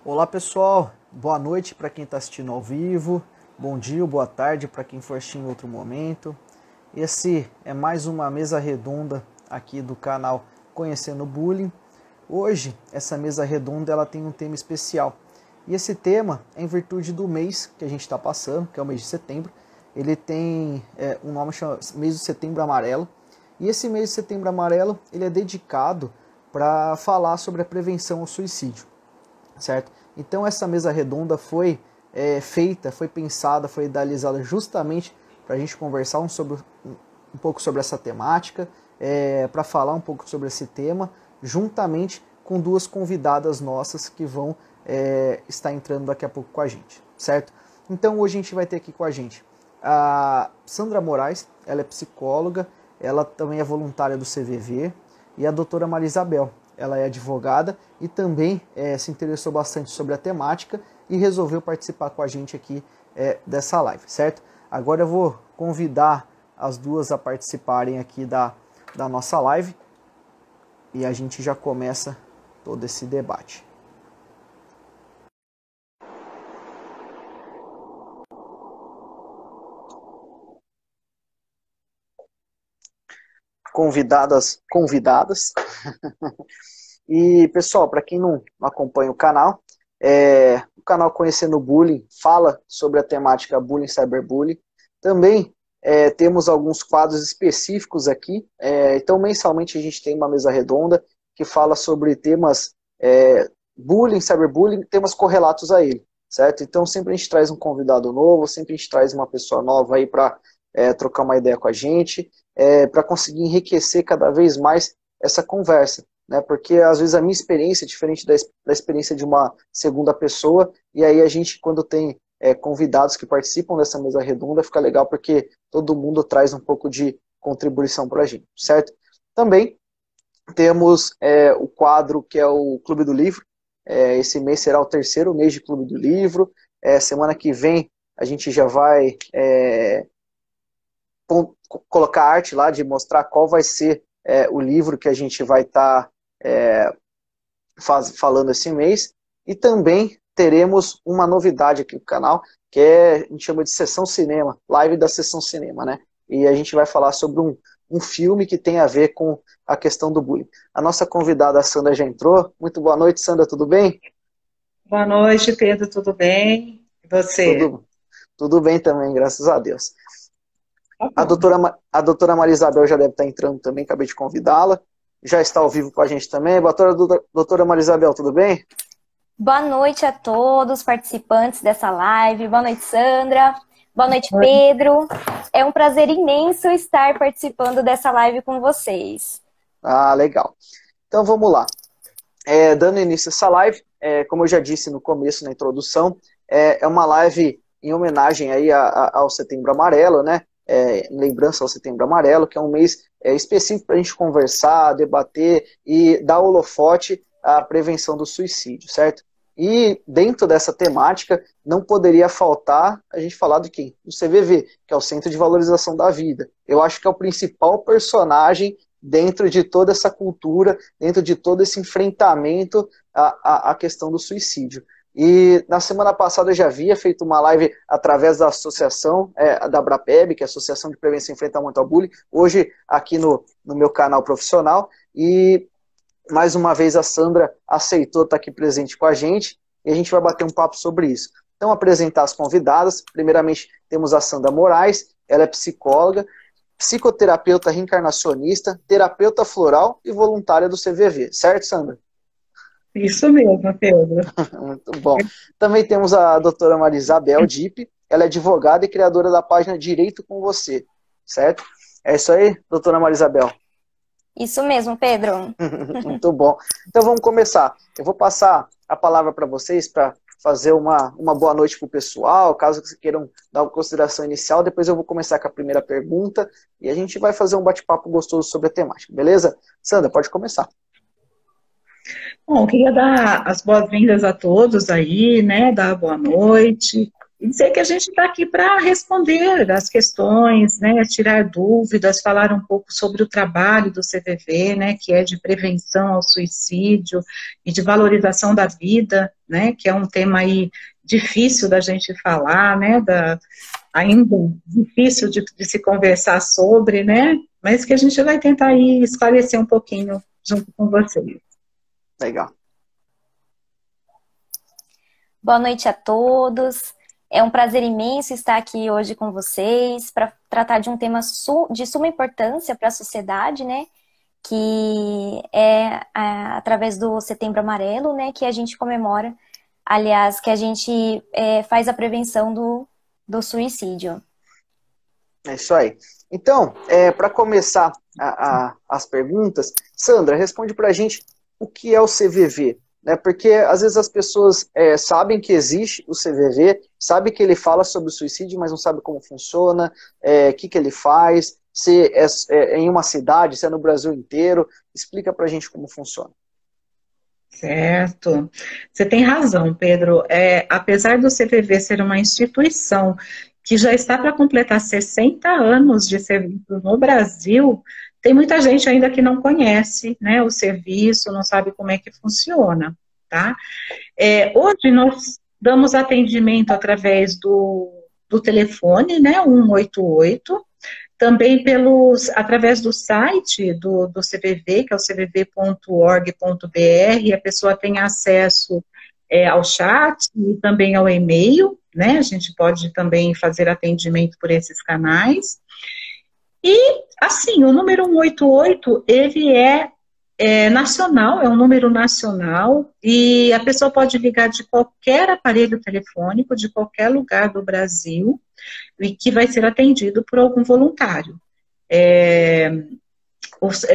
Olá pessoal, boa noite para quem está assistindo ao vivo, bom dia ou boa tarde para quem for assistir em outro momento. Esse é mais uma mesa redonda aqui do canal Conhecendo o Bullying. Hoje essa mesa redonda ela tem um tema especial e esse tema é em virtude do mês que a gente está passando, que é o mês de setembro. Ele tem um nome chamado mês de Setembro Amarelo e esse mês de Setembro Amarelo ele é dedicado para falar sobre a prevenção ao suicídio. Certo? Então essa mesa redonda foi feita, foi pensada, foi idealizada justamente para a gente conversar um pouco sobre essa temática, para falar um pouco sobre esse tema, juntamente com duas convidadas nossas que vão estar entrando daqui a pouco com a gente, certo? Então hoje a gente vai ter aqui com a gente a Sandra Moraes, ela é psicóloga, ela também é voluntária do CVV, e a doutora Maria Isabel. Ela é advogada e também se interessou bastante sobre a temática e resolveu participar com a gente aqui dessa live, certo? Agora eu vou convidar as duas a participarem aqui da nossa live e a gente já começa todo esse debate. Convidadas. E, pessoal, para quem não acompanha o canal Conhecendo o Bullying fala sobre a temática bullying e cyberbullying. Também temos alguns quadros específicos aqui. Então, mensalmente, a gente tem uma mesa redonda que fala sobre temas bullying, cyberbullying, temas correlatos a ele, certo? Então, sempre a gente traz um convidado novo, sempre a gente traz uma pessoa nova aí para trocar uma ideia com a gente, para conseguir enriquecer cada vez mais essa conversa. Né, porque às vezes a minha experiência é diferente da experiência de uma segunda pessoa, e aí a gente, quando tem convidados que participam dessa mesa redonda, fica legal porque todo mundo traz um pouco de contribuição para a gente, certo? Também temos o quadro que é o Clube do Livro. Esse mês será o terceiro mês de Clube do Livro. Semana que vem a gente já vai colocar arte lá de mostrar qual vai ser o livro que a gente vai estar falando esse mês, e também teremos uma novidade aqui no canal, que a gente chama de Sessão Cinema, live da Sessão Cinema, né? E a gente vai falar sobre um filme que tem a ver com a questão do bullying. A nossa convidada, a Sandra, já entrou. Muito boa noite, Sandra, tudo bem? Boa noite, Pedro, tudo bem? E você? Tudo bem também, graças a Deus. Tá A bom. doutora Maria Isabel já deve estar entrando também, acabei de convidá-la. Já está ao vivo com a gente também. Doutora Maria Isabel, tudo bem? Boa noite a todos os participantes dessa live. Boa noite, Sandra. Boa noite, Pedro. É um prazer imenso estar participando dessa live com vocês. Ah, legal. Então vamos lá. Dando início a essa live, como eu já disse no começo, na introdução, é uma live em homenagem aí ao Setembro Amarelo, né? Em lembrança ao Setembro Amarelo, que é um mês específico para a gente conversar, debater e dar holofote à prevenção do suicídio, certo? E dentro dessa temática, não poderia faltar a gente falar de quem? Do CVV, que é o Centro de Valorização da Vida. Eu acho que é o principal personagem dentro de toda essa cultura, dentro de todo esse enfrentamento à questão do suicídio. E na semana passada eu já havia feito uma live através da associação da Abrapeb, que é a Associação de Prevenção e Enfrentamento ao Bullying, hoje aqui no meu canal profissional, e mais uma vez a Sandra aceitou estar aqui presente com a gente, e a gente vai bater um papo sobre isso. Então, apresentar as convidadas. Primeiramente, temos a Sandra Moraes, ela é psicóloga, psicoterapeuta reencarnacionista, terapeuta floral e voluntária do CVV, certo, Sandra? Isso mesmo, Pedro. Muito bom. Também temos a doutora Maria Isabel Dipp, ela é advogada e criadora da página Direito com Você, certo? É isso aí, doutora Maria Isabel? Isso mesmo, Pedro. Muito bom. Então vamos começar. Eu vou passar a palavra para vocês para fazer uma boa noite para o pessoal, caso vocês queiram dar uma consideração inicial. Depois eu vou começar com a primeira pergunta e a gente vai fazer um bate-papo gostoso sobre a temática, beleza? Sandra, pode começar. Bom, queria dar as boas-vindas a todos aí, né? Dar boa noite. E dizer que a gente está aqui para responder as questões, né, tirar dúvidas, falar um pouco sobre o trabalho do CVV, né, que é de prevenção ao suicídio e de valorização da vida, né, que é um tema aí difícil da gente falar, né, ainda difícil de se conversar sobre, né, mas que a gente vai tentar aí esclarecer um pouquinho junto com vocês. Legal. Boa noite a todos. É um prazer imenso estar aqui hoje com vocês para tratar de um tema de suma importância para a sociedade, né? Que é através do Setembro Amarelo, né? Que a gente comemora, aliás, que a gente faz a prevenção do suicídio. É isso aí. Então, para começar as perguntas, Sandra, responde para a gente o que é o CVV. Né, porque às vezes as pessoas sabem que existe o CVV, sabem que ele fala sobre o suicídio, mas não sabem como funciona, o que ele faz, se é em uma cidade, se é no Brasil inteiro. Explica pra gente como funciona. Certo. Você tem razão, Pedro. Apesar do CVV ser uma instituição que já está para completar 60 anos de serviço no Brasil, tem muita gente ainda que não conhece, né, o serviço, não sabe como é que funciona, tá? Hoje nós damos atendimento através do telefone, né, 188, também através do site do CVV, que é o cvv.org.br, a pessoa tem acesso ao chat e também ao e-mail, né, a gente pode também fazer atendimento por esses canais. E, assim, o número 188, ele é nacional, é um número nacional, e a pessoa pode ligar de qualquer aparelho telefônico, de qualquer lugar do Brasil, e que vai ser atendido por algum voluntário.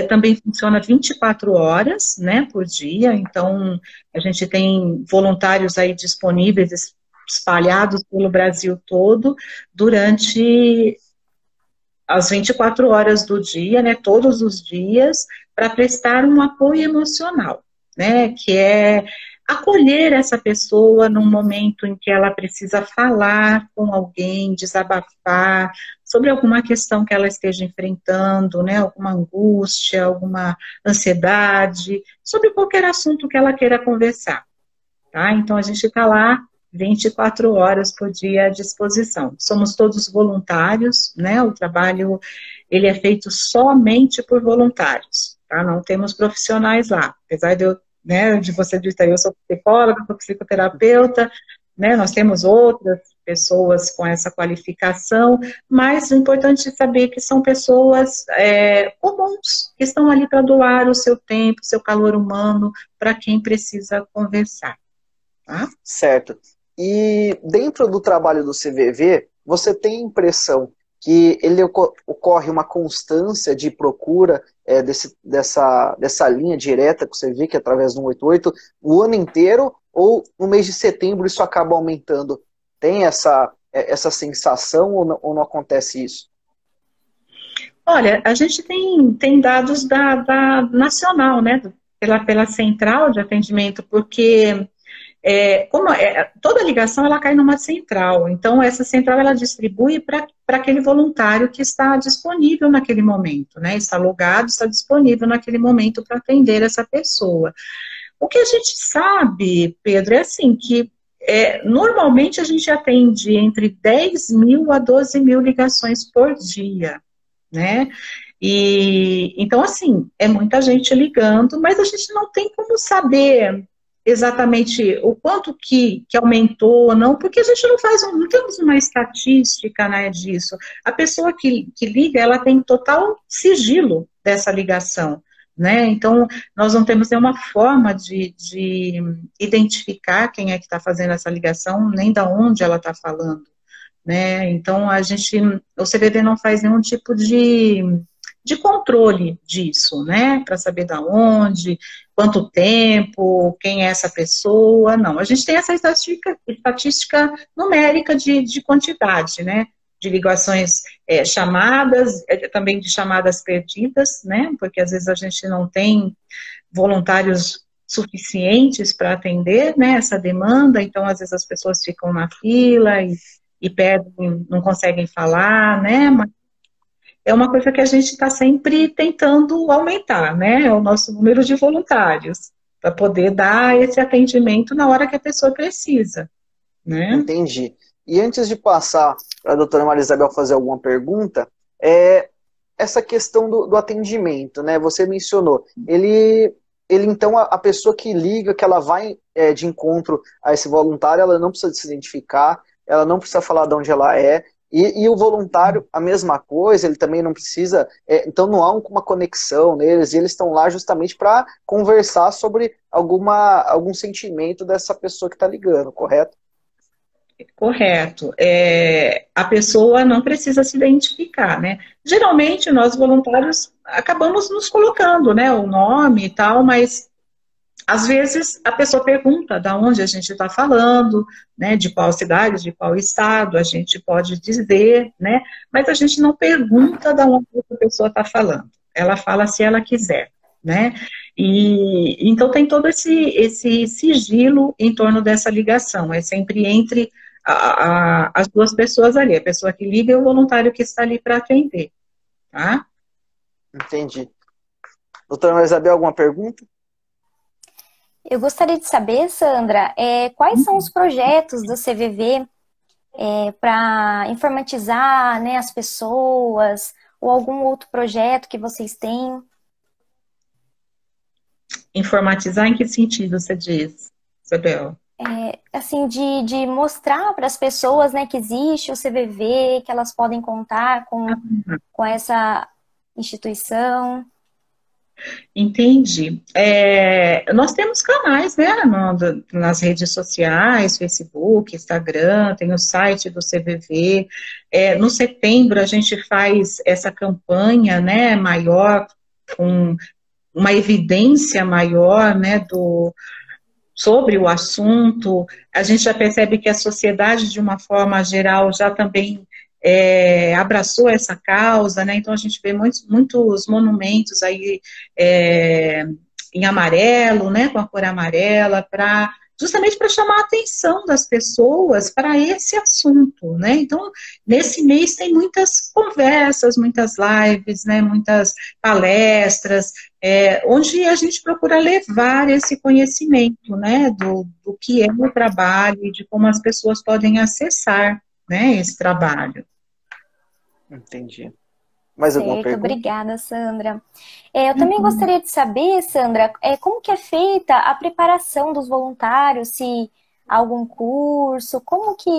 Também funciona 24 horas, né, por dia, então a gente tem voluntários aí disponíveis, espalhados pelo Brasil todo, durante as 24 horas do dia, né, todos os dias, para prestar um apoio emocional, né, que é acolher essa pessoa num momento em que ela precisa falar com alguém, desabafar sobre alguma questão que ela esteja enfrentando, né, alguma angústia, alguma ansiedade, sobre qualquer assunto que ela queira conversar, tá? Então a gente está lá 24 horas por dia à disposição. Somos todos voluntários, né? O trabalho, ele é feito somente por voluntários, tá? Não temos profissionais lá. Apesar de você dizer, eu sou psicóloga, sou psicoterapeuta, né? Nós temos outras pessoas com essa qualificação, mas o importante é saber que são pessoas comuns, que estão ali para doar o seu tempo, o seu calor humano, para quem precisa conversar, tá? Certo. E dentro do trabalho do CVV, você tem a impressão que ele ocorre uma constância de procura dessa linha direta que você vê, que é através do 188, o ano inteiro, ou no mês de setembro isso acaba aumentando? Tem essa sensação ou não acontece isso? Olha, a gente tem dados da nacional, né, pela central de atendimento, porque toda ligação ela cai numa central, então essa central ela distribui para aquele voluntário que está disponível naquele momento, né? Está logado, está disponível naquele momento para atender essa pessoa. O que a gente sabe, Pedro, é assim, que normalmente a gente atende entre 10 mil a 12 mil ligações por dia, né? E então, assim, é muita gente ligando, mas a gente não tem como saber exatamente o quanto que aumentou ou não, porque a gente não temos uma estatística, né, disso. A pessoa que liga, ela tem total sigilo dessa ligação, né? Então, nós não temos nenhuma forma de identificar quem é que está fazendo essa ligação, nem de onde ela está falando, né? Então, o CVV não faz nenhum tipo de controle disso, né, para saber de onde, quanto tempo, quem é essa pessoa, não. A gente tem essa estatística numérica de quantidade, né, de ligações chamadas, também de chamadas perdidas, né, porque às vezes a gente não tem voluntários suficientes para atender, né, essa demanda, então às vezes as pessoas ficam na fila e pedem, não conseguem falar, né? Mas é uma coisa que a gente está sempre tentando aumentar, né? O nosso número de voluntários, para poder dar esse atendimento na hora que a pessoa precisa, né? Entendi. E antes de passar para a doutora Maria Isabel fazer alguma pergunta, essa questão do atendimento, né? Você mencionou, ele então, a pessoa que liga, que ela vai de encontro a esse voluntário, ela não precisa se identificar, ela não precisa falar de onde ela é, e o voluntário, a mesma coisa, ele também não precisa, então não há uma conexão neles, e eles estão lá justamente para conversar sobre algum sentimento dessa pessoa que está ligando, correto? Correto. A pessoa não precisa se identificar, né? Geralmente, nós voluntários acabamos nos colocando, né, o nome e tal, mas às vezes a pessoa pergunta de onde a gente está falando, né, de qual cidade, de qual estado, a gente pode dizer, né, mas a gente não pergunta de onde a pessoa está falando. Ela fala se ela quiser, né? E então tem todo esse sigilo em torno dessa ligação, é sempre entre as duas pessoas ali, a pessoa que liga e o voluntário que está ali para atender, tá? Entendi. Doutora Isabel, alguma pergunta? Eu gostaria de saber, Sandra, quais são os projetos do CVV para informatizar, né, as pessoas, ou algum outro projeto que vocês têm? Informatizar em que sentido você diz, Isabel? Assim, de mostrar para as pessoas, né, que existe o CVV, que elas podem contar com essa instituição. Entendi. Nós temos canais, né, nas redes sociais, Facebook, Instagram, tem o site do CVV. No setembro a gente faz essa campanha, né, maior, com uma evidência maior, né, sobre o assunto. A gente já percebe que a sociedade, de uma forma geral, já também abraçou essa causa, né? Então a gente vê muitos monumentos aí em amarelo, né? Com a cor amarela, justamente para chamar a atenção das pessoas para esse assunto, né? Então, nesse mês tem muitas conversas, muitas lives, né? Muitas palestras, onde a gente procura levar esse conhecimento, né? Do que é o trabalho e de como as pessoas podem acessar, né? Esse trabalho. Entendi. Mais alguma Certo, pergunta? obrigada, Sandra. Eu também gostaria de saber, Sandra, como que é feita a preparação dos voluntários, se há algum curso, como que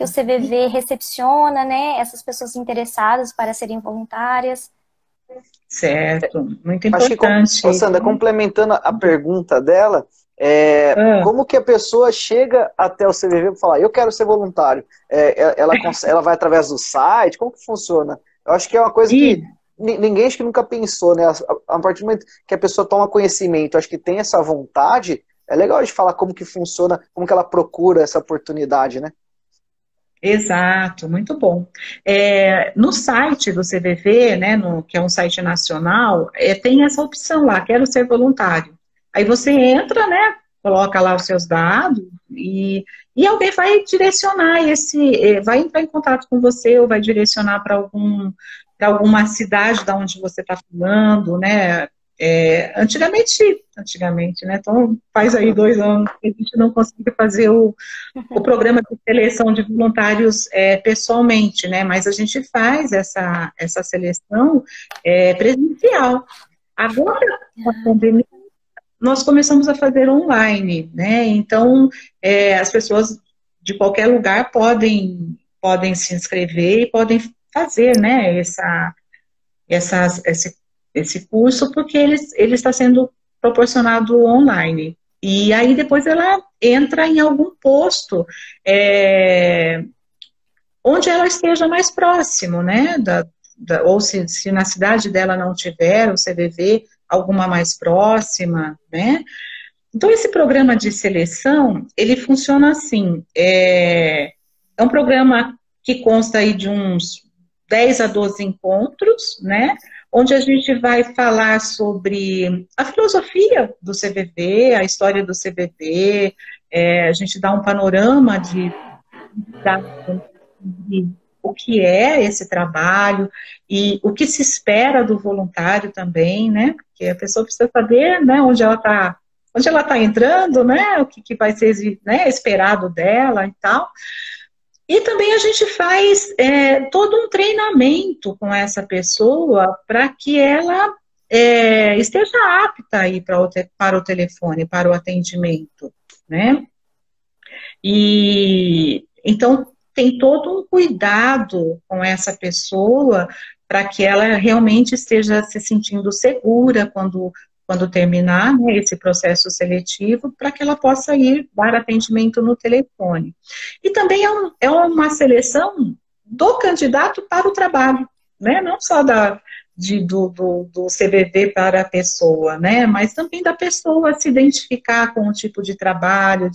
o CVV recepciona, né, essas pessoas interessadas para serem voluntárias? Certo, muito Acho importante. que, Sandra, complementando a pergunta dela, como que a pessoa chega até o CVV para falar, eu quero ser voluntário? Ela vai através do site? Como que funciona? Eu acho que é uma coisa que ninguém acho que nunca pensou, né? A partir do momento que a pessoa toma conhecimento, acho que tem essa vontade, é legal de falar como que funciona, como que ela procura essa oportunidade, né? Exato, muito bom. No site do CVV, né, que é um site nacional, tem essa opção lá, quero ser voluntário. Aí você entra, né, coloca lá os seus dados e alguém vai direcionar vai entrar em contato com você ou vai direcionar para alguma cidade da onde você está falando, né? Antigamente, né? Então faz aí 2 anos que a gente não consegue fazer o programa de seleção de voluntários pessoalmente, né? Mas a gente faz essa seleção presencial. Agora, com a pandemia, nós começamos a fazer online, né? Então, as pessoas de qualquer lugar podem se inscrever e podem fazer, né, esse curso, porque ele está sendo proporcionado online. E aí depois ela entra em algum posto onde ela esteja mais próximo, né? Ou se na cidade dela não tiver o CVV, alguma mais próxima, né? Então, esse programa de seleção, ele funciona assim, é um programa que consta aí de uns 10 a 12 encontros, né? Onde a gente vai falar sobre a filosofia do CVV, a história do CVV, a gente dá um panorama sobre o que é esse trabalho e o que se espera do voluntário também, né? Porque a pessoa precisa saber, né, onde ela está entrando, né? O que vai ser, né, esperado dela e tal. E também a gente faz todo um treinamento com essa pessoa para que ela esteja apta a ir para o telefone, para o atendimento, né? E então tem todo um cuidado com essa pessoa para que ela realmente esteja se sentindo segura quando terminar, né, esse processo seletivo, para que ela possa ir dar atendimento no telefone. E também é uma seleção do candidato para o trabalho, né, não só do CVV para a pessoa, né, mas também da pessoa se identificar com o tipo de trabalho,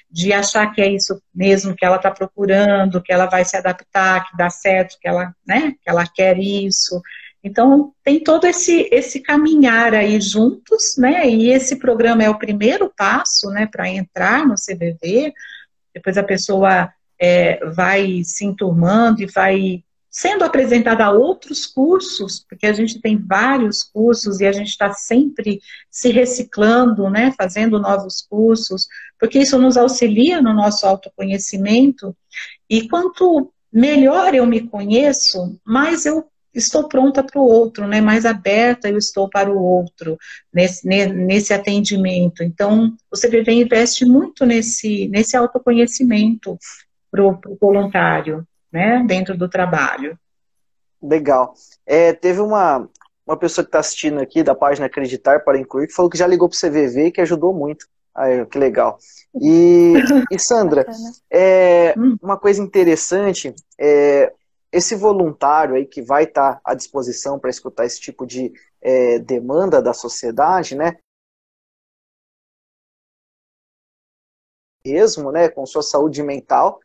de achar que é isso mesmo que ela está procurando, que ela vai se adaptar, que dá certo, que ela, né, que ela quer isso. Então, tem todo esse caminhar aí juntos, né, e esse programa é o primeiro passo, né, para entrar no CVV, depois a pessoa vai se enturmando e vai sendo apresentada a outros cursos, porque a gente tem vários cursos e a gente está sempre se reciclando, né, fazendo novos cursos, porque isso nos auxilia no nosso autoconhecimento, e quanto melhor eu me conheço, mais eu estou pronta para o outro, né, mais aberta eu estou para o outro, nesse atendimento. Então, o CVV investe muito nesse autoconhecimento para o voluntário, né, dentro do trabalho. Legal. Teve uma pessoa que está assistindo aqui da página Acreditar para Incluir, que falou que já ligou para o CVV e que ajudou muito. Aí, que legal. E Sandra, uma coisa interessante, esse voluntário aí que vai estar à disposição para escutar esse tipo de demanda da sociedade, né? Mesmo, né, com sua saúde mental.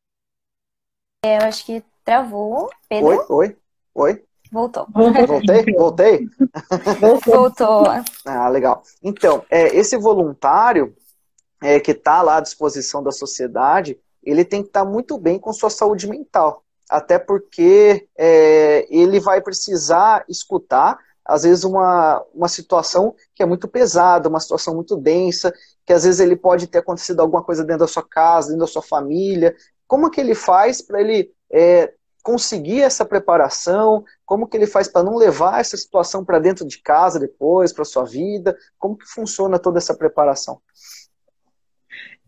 Eu acho que travou. Pedro? Oi. Voltou. Voltei? Voltou. Ah, legal. Então, esse voluntário que está lá à disposição da sociedade, ele tem que estar muito bem com sua saúde mental. Até porque ele vai precisar escutar, às vezes, uma situação que é muito pesada, uma situação muito densa, que às vezes ele pode ter acontecido alguma coisa dentro da sua casa, dentro da sua família. Como que ele faz para ele conseguir essa preparação? Como que ele faz para não levar essa situação para dentro de casa depois, para sua vida? Como que funciona toda essa preparação?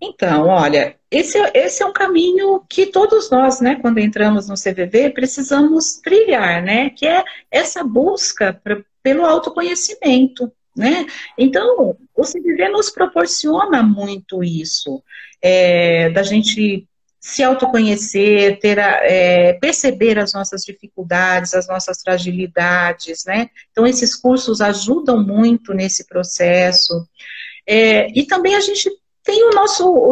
Então, olha, esse é um caminho que todos nós, né, quando entramos no CVV, precisamos trilhar, né, que é essa busca pelo autoconhecimento, né. Então, o CVV nos proporciona muito isso, da gente se autoconhecer, perceber as nossas dificuldades, as nossas fragilidades, né. Então, esses cursos ajudam muito nesse processo. E também a gente tem o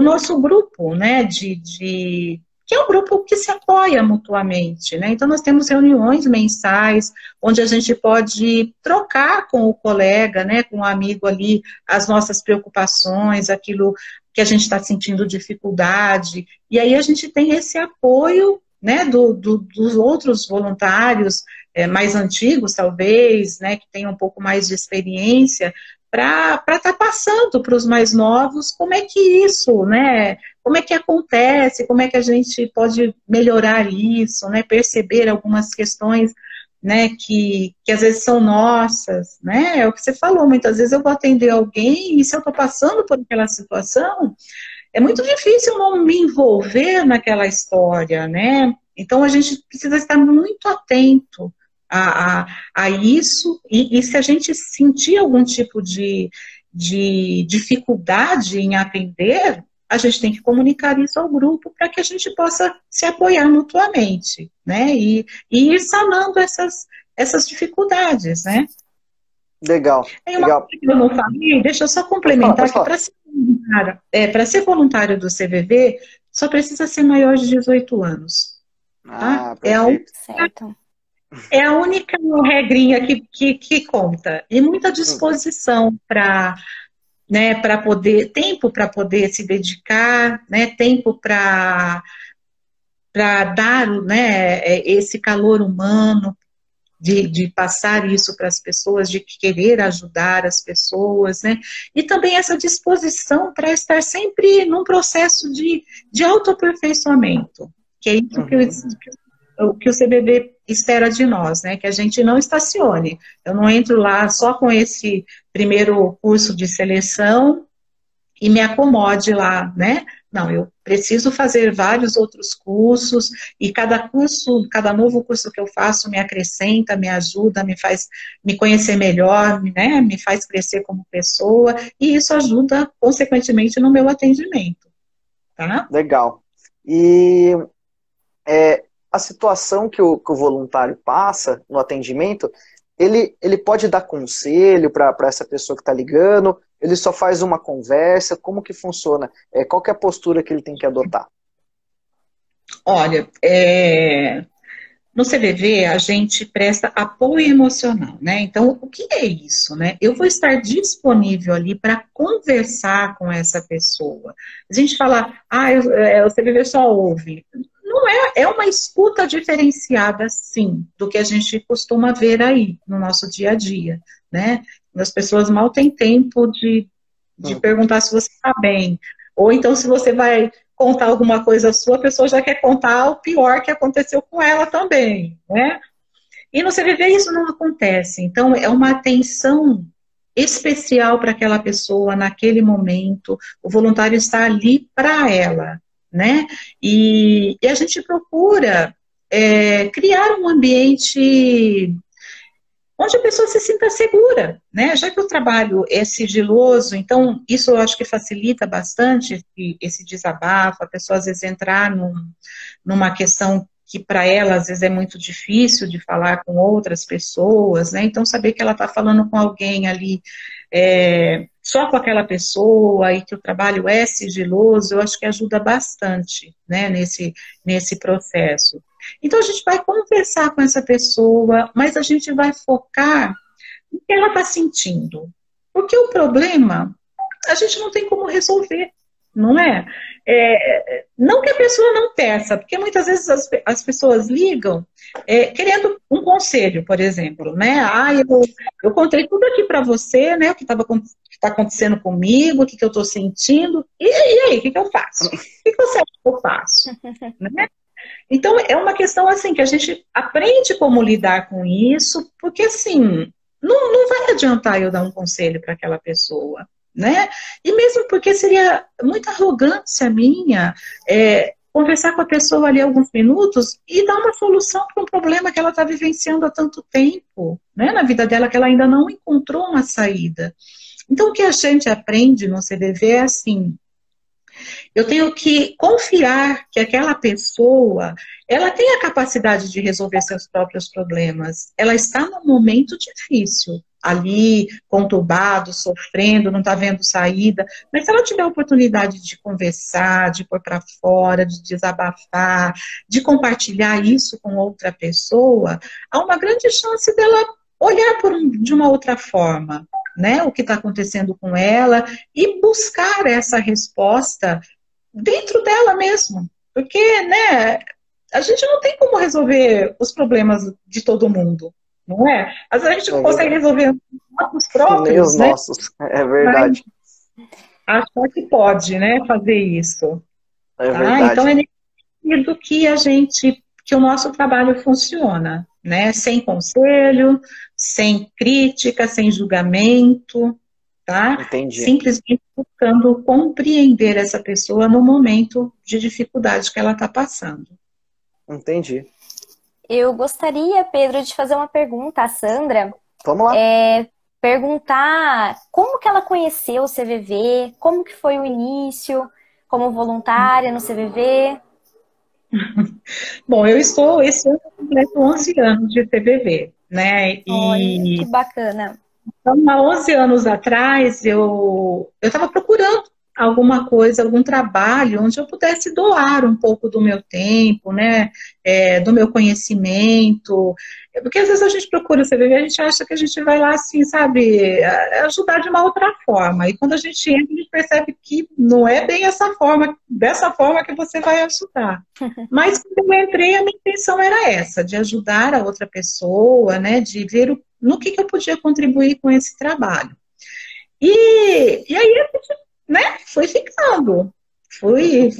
nosso grupo, né, que é um grupo que se apoia mutuamente, né, então nós temos reuniões mensais, onde a gente pode trocar com o colega, né, com o amigo ali, as nossas preocupações, aquilo que a gente está sentindo dificuldade, e aí a gente tem esse apoio, né, dos outros voluntários, mais antigos talvez, né, que tenham um pouco mais de experiência, para estar passando para os mais novos como é que isso, né, como é que acontece, como é que a gente pode melhorar isso, né, perceber algumas questões, né, que às vezes são nossas, né, é o que você falou, muitas vezes eu vou atender alguém e se eu estou passando por aquela situação, é muito difícil não me envolver naquela história, né, então a gente precisa estar muito atento a isso, e se a gente sentir algum tipo de dificuldade em atender, a gente tem que comunicar isso ao grupo para que a gente possa se apoiar mutuamente, né, e ir sanando essas dificuldades, né. Legal. Uma coisa que eu não falei, deixa eu só complementar, que para ser voluntário do CVV, só precisa ser maior de 18 anos. Tá? Certo. É a única regrinha que conta. E muita disposição para, né, tempo para poder se dedicar, né, tempo para para dar, né, esse calor humano, de passar isso para as pessoas, de querer ajudar as pessoas, né? E também essa disposição para estar sempre num processo de autoaperfeiçoamento, que é isso que o CBV espera de nós, né? Que a gente não estacione. Eu não entro lá só com esse primeiro curso de seleção e me acomode lá, né? Não, eu preciso fazer vários outros cursos e cada novo curso que eu faço me acrescenta, me ajuda, me faz me conhecer melhor, né? Me faz crescer como pessoa e isso ajuda, consequentemente, no meu atendimento, tá? Legal. E a situação que o voluntário passa no atendimento, ele pode dar conselho para essa pessoa que está ligando, ele só faz uma conversa, como que funciona? Qual que é a postura que ele tem que adotar? Olha, no CVV a gente presta apoio emocional, né? Então, o que é isso, né? Eu vou estar disponível ali para conversar com essa pessoa. A gente fala, o CVV só ouve. Não é uma escuta diferenciada, sim, do que a gente costuma ver aí no nosso dia a dia, né? As pessoas mal têm tempo de perguntar se você está bem. Ou então, se você vai contar alguma coisa sua, a pessoa já quer contar o pior que aconteceu com ela também, né? E no CVV isso não acontece. Então, é uma atenção especial para aquela pessoa naquele momento. O voluntário está ali para ela, né? E a gente procura criar um ambiente onde a pessoa se sinta segura, né? Já que o trabalho é sigiloso, então isso eu acho que facilita bastante esse desabafo, a pessoa às vezes entrar numa questão que para ela às vezes é muito difícil de falar com outras pessoas, né? Então saber que ela está falando com alguém ali, só com aquela pessoa e que o trabalho é sigiloso, eu acho que ajuda bastante, né, nesse processo. Então a gente vai conversar com essa pessoa, mas a gente vai focar no que ela está sentindo. Porque o problema, a gente não tem como resolver, não é? Não que a pessoa não peça, porque muitas vezes as pessoas ligam querendo um conselho, por exemplo, né? Eu contei tudo aqui para você, né? O que está acontecendo comigo, o que eu estou sentindo, e aí, o que eu faço? O que você acha que eu faço? Né? Então, é uma questão assim, que a gente aprende como lidar com isso, porque assim, não vai adiantar eu dar um conselho para aquela pessoa, né? E mesmo porque seria muita arrogância minha conversar com a pessoa ali alguns minutos e dar uma solução para um problema que ela está vivenciando há tanto tempo, né? Na vida dela, que ela ainda não encontrou uma saída. Então, o que a gente aprende no CVV é assim, eu tenho que confiar que aquela pessoa, ela tem a capacidade de resolver seus próprios problemas. Ela está num momento difícil, ali, conturbado, sofrendo, não está vendo saída. Mas se ela tiver a oportunidade de conversar, de pôr para fora, de desabafar, de compartilhar isso com outra pessoa, há uma grande chance dela olhar de uma outra forma, né, o que está acontecendo com ela e buscar essa resposta dentro dela mesmo. Porque, né, a gente não tem como resolver os problemas de todo mundo, não é? Às vezes a gente não consegue resolver os próprios, nem os né? nossos, é verdade. Mas achar que pode, né, fazer isso. É tá? verdade. Então é nesse sentido que o nosso trabalho funciona, né? Sem conselho, sem crítica, sem julgamento, tá? Entendi. Simplesmente buscando compreender essa pessoa no momento de dificuldade que ela está passando. Entendi. Eu gostaria, Pedro, de fazer uma pergunta à Sandra. Vamos lá. Perguntar como que ela conheceu o CVV, como que foi o início como voluntária no CVV. Bom, esse ano eu completo 11 anos de CVV, né? Olha, que bacana. Então, há 11 anos atrás, eu estava procurando alguma coisa, algum trabalho onde eu pudesse doar um pouco do meu tempo, né, do meu conhecimento, porque às vezes a gente procura CVV, a gente acha que a gente vai lá assim, sabe, ajudar de uma outra forma, e quando a gente entra, a gente percebe que não é bem essa forma, dessa forma que você vai ajudar. Mas quando eu entrei, a minha intenção era essa, de ajudar a outra pessoa, né, de ver no que eu podia contribuir com esse trabalho. E aí a gente, né, foi ficando. Fui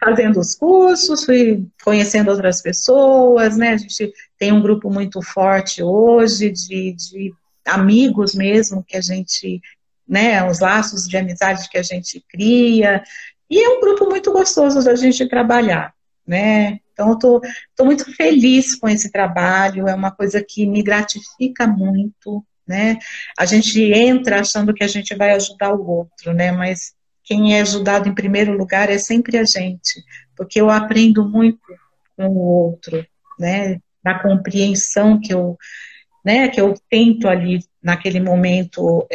fazendo os cursos, fui conhecendo outras pessoas, né? A gente tem um grupo muito forte hoje de amigos mesmo que a gente, né, os laços de amizade que a gente cria. E é um grupo muito gostoso da gente trabalhar, né? Então, eu tô muito feliz com esse trabalho, é uma coisa que me gratifica muito, né? A gente entra achando que a gente vai ajudar o outro, né? Mas quem é ajudado em primeiro lugar é sempre a gente, porque eu aprendo muito com o outro, né? Na compreensão né, que eu tento ali naquele momento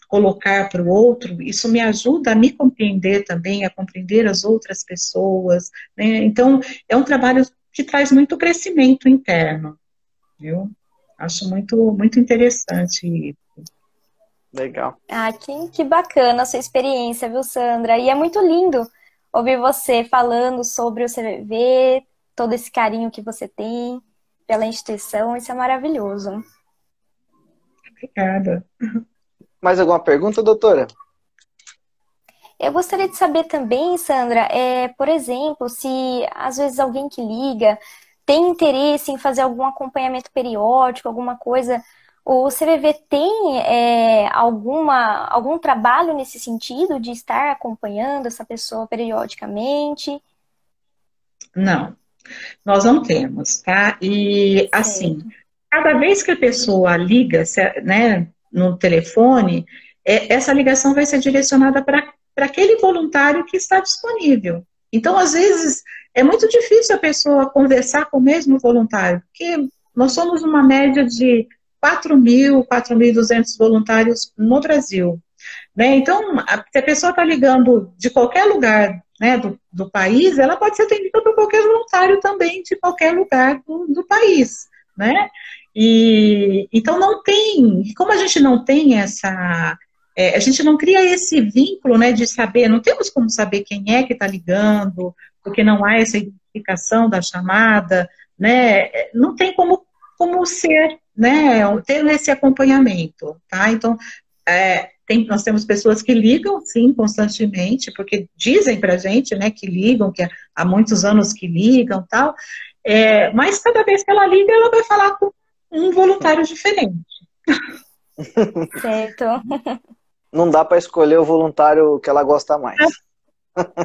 colocar para o outro, isso me ajuda a me compreender também, a compreender as outras pessoas, né? Então, é um trabalho que traz muito crescimento interno, viu? Acho muito interessante isso. Legal. Ah, que bacana a sua experiência, viu, Sandra? E é muito lindo ouvir você falando sobre o CVV, todo esse carinho que você tem pela instituição, isso é maravilhoso. Obrigada. Mais alguma pergunta, doutora? Eu gostaria de saber também, Sandra, por exemplo, se às vezes alguém que liga tem interesse em fazer algum acompanhamento periódico, alguma coisa, o CVV tem algum trabalho nesse sentido de estar acompanhando essa pessoa periodicamente? Não, nós não temos, tá? E, assim, Certo. cada vez que a pessoa liga, né, no telefone, essa ligação vai ser direcionada para aquele voluntário que está disponível. Então, às vezes, é muito difícil a pessoa conversar com o mesmo voluntário, porque nós somos uma média de 4.000, 4.200 voluntários no Brasil, né? Então, se a pessoa está ligando de qualquer lugar, né, do país, ela pode ser atendida por qualquer voluntário também de qualquer lugar do país, né? E então não tem, como a gente não tem a gente não cria esse vínculo, né, de saber, não temos como saber quem é que está ligando, porque não há essa identificação da chamada, né? Não tem como ser, né, ter esse acompanhamento, tá? Então, nós temos pessoas que ligam, sim, constantemente, porque dizem pra gente, né, que ligam, que há muitos anos que ligam, tal, mas cada vez que ela liga, ela vai falar com um voluntário diferente. Certo. Não dá para escolher o voluntário que ela gosta mais.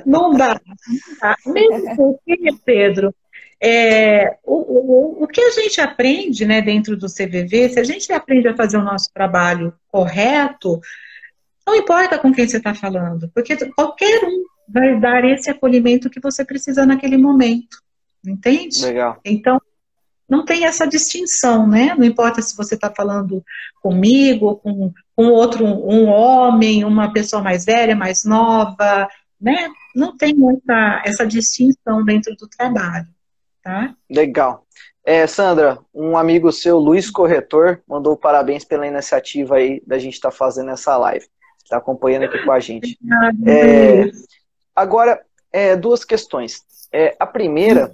Não dá. Mesmo porque, Pedro, o que a gente aprende, né, dentro do CVV, se a gente aprende a fazer o nosso trabalho correto, não importa com quem você está falando, porque qualquer um vai dar esse acolhimento que você precisa naquele momento, entende? Legal. Então, não tem essa distinção, né? Não importa se você está falando comigo, com outro, um homem, uma pessoa mais velha, mais nova, né? Não tem essa distinção dentro do trabalho, tá? Legal. Sandra, um amigo seu, Luiz Corretor, mandou parabéns pela iniciativa aí da gente estar fazendo essa live. Está acompanhando aqui com a gente. Agora, duas questões. A primeira,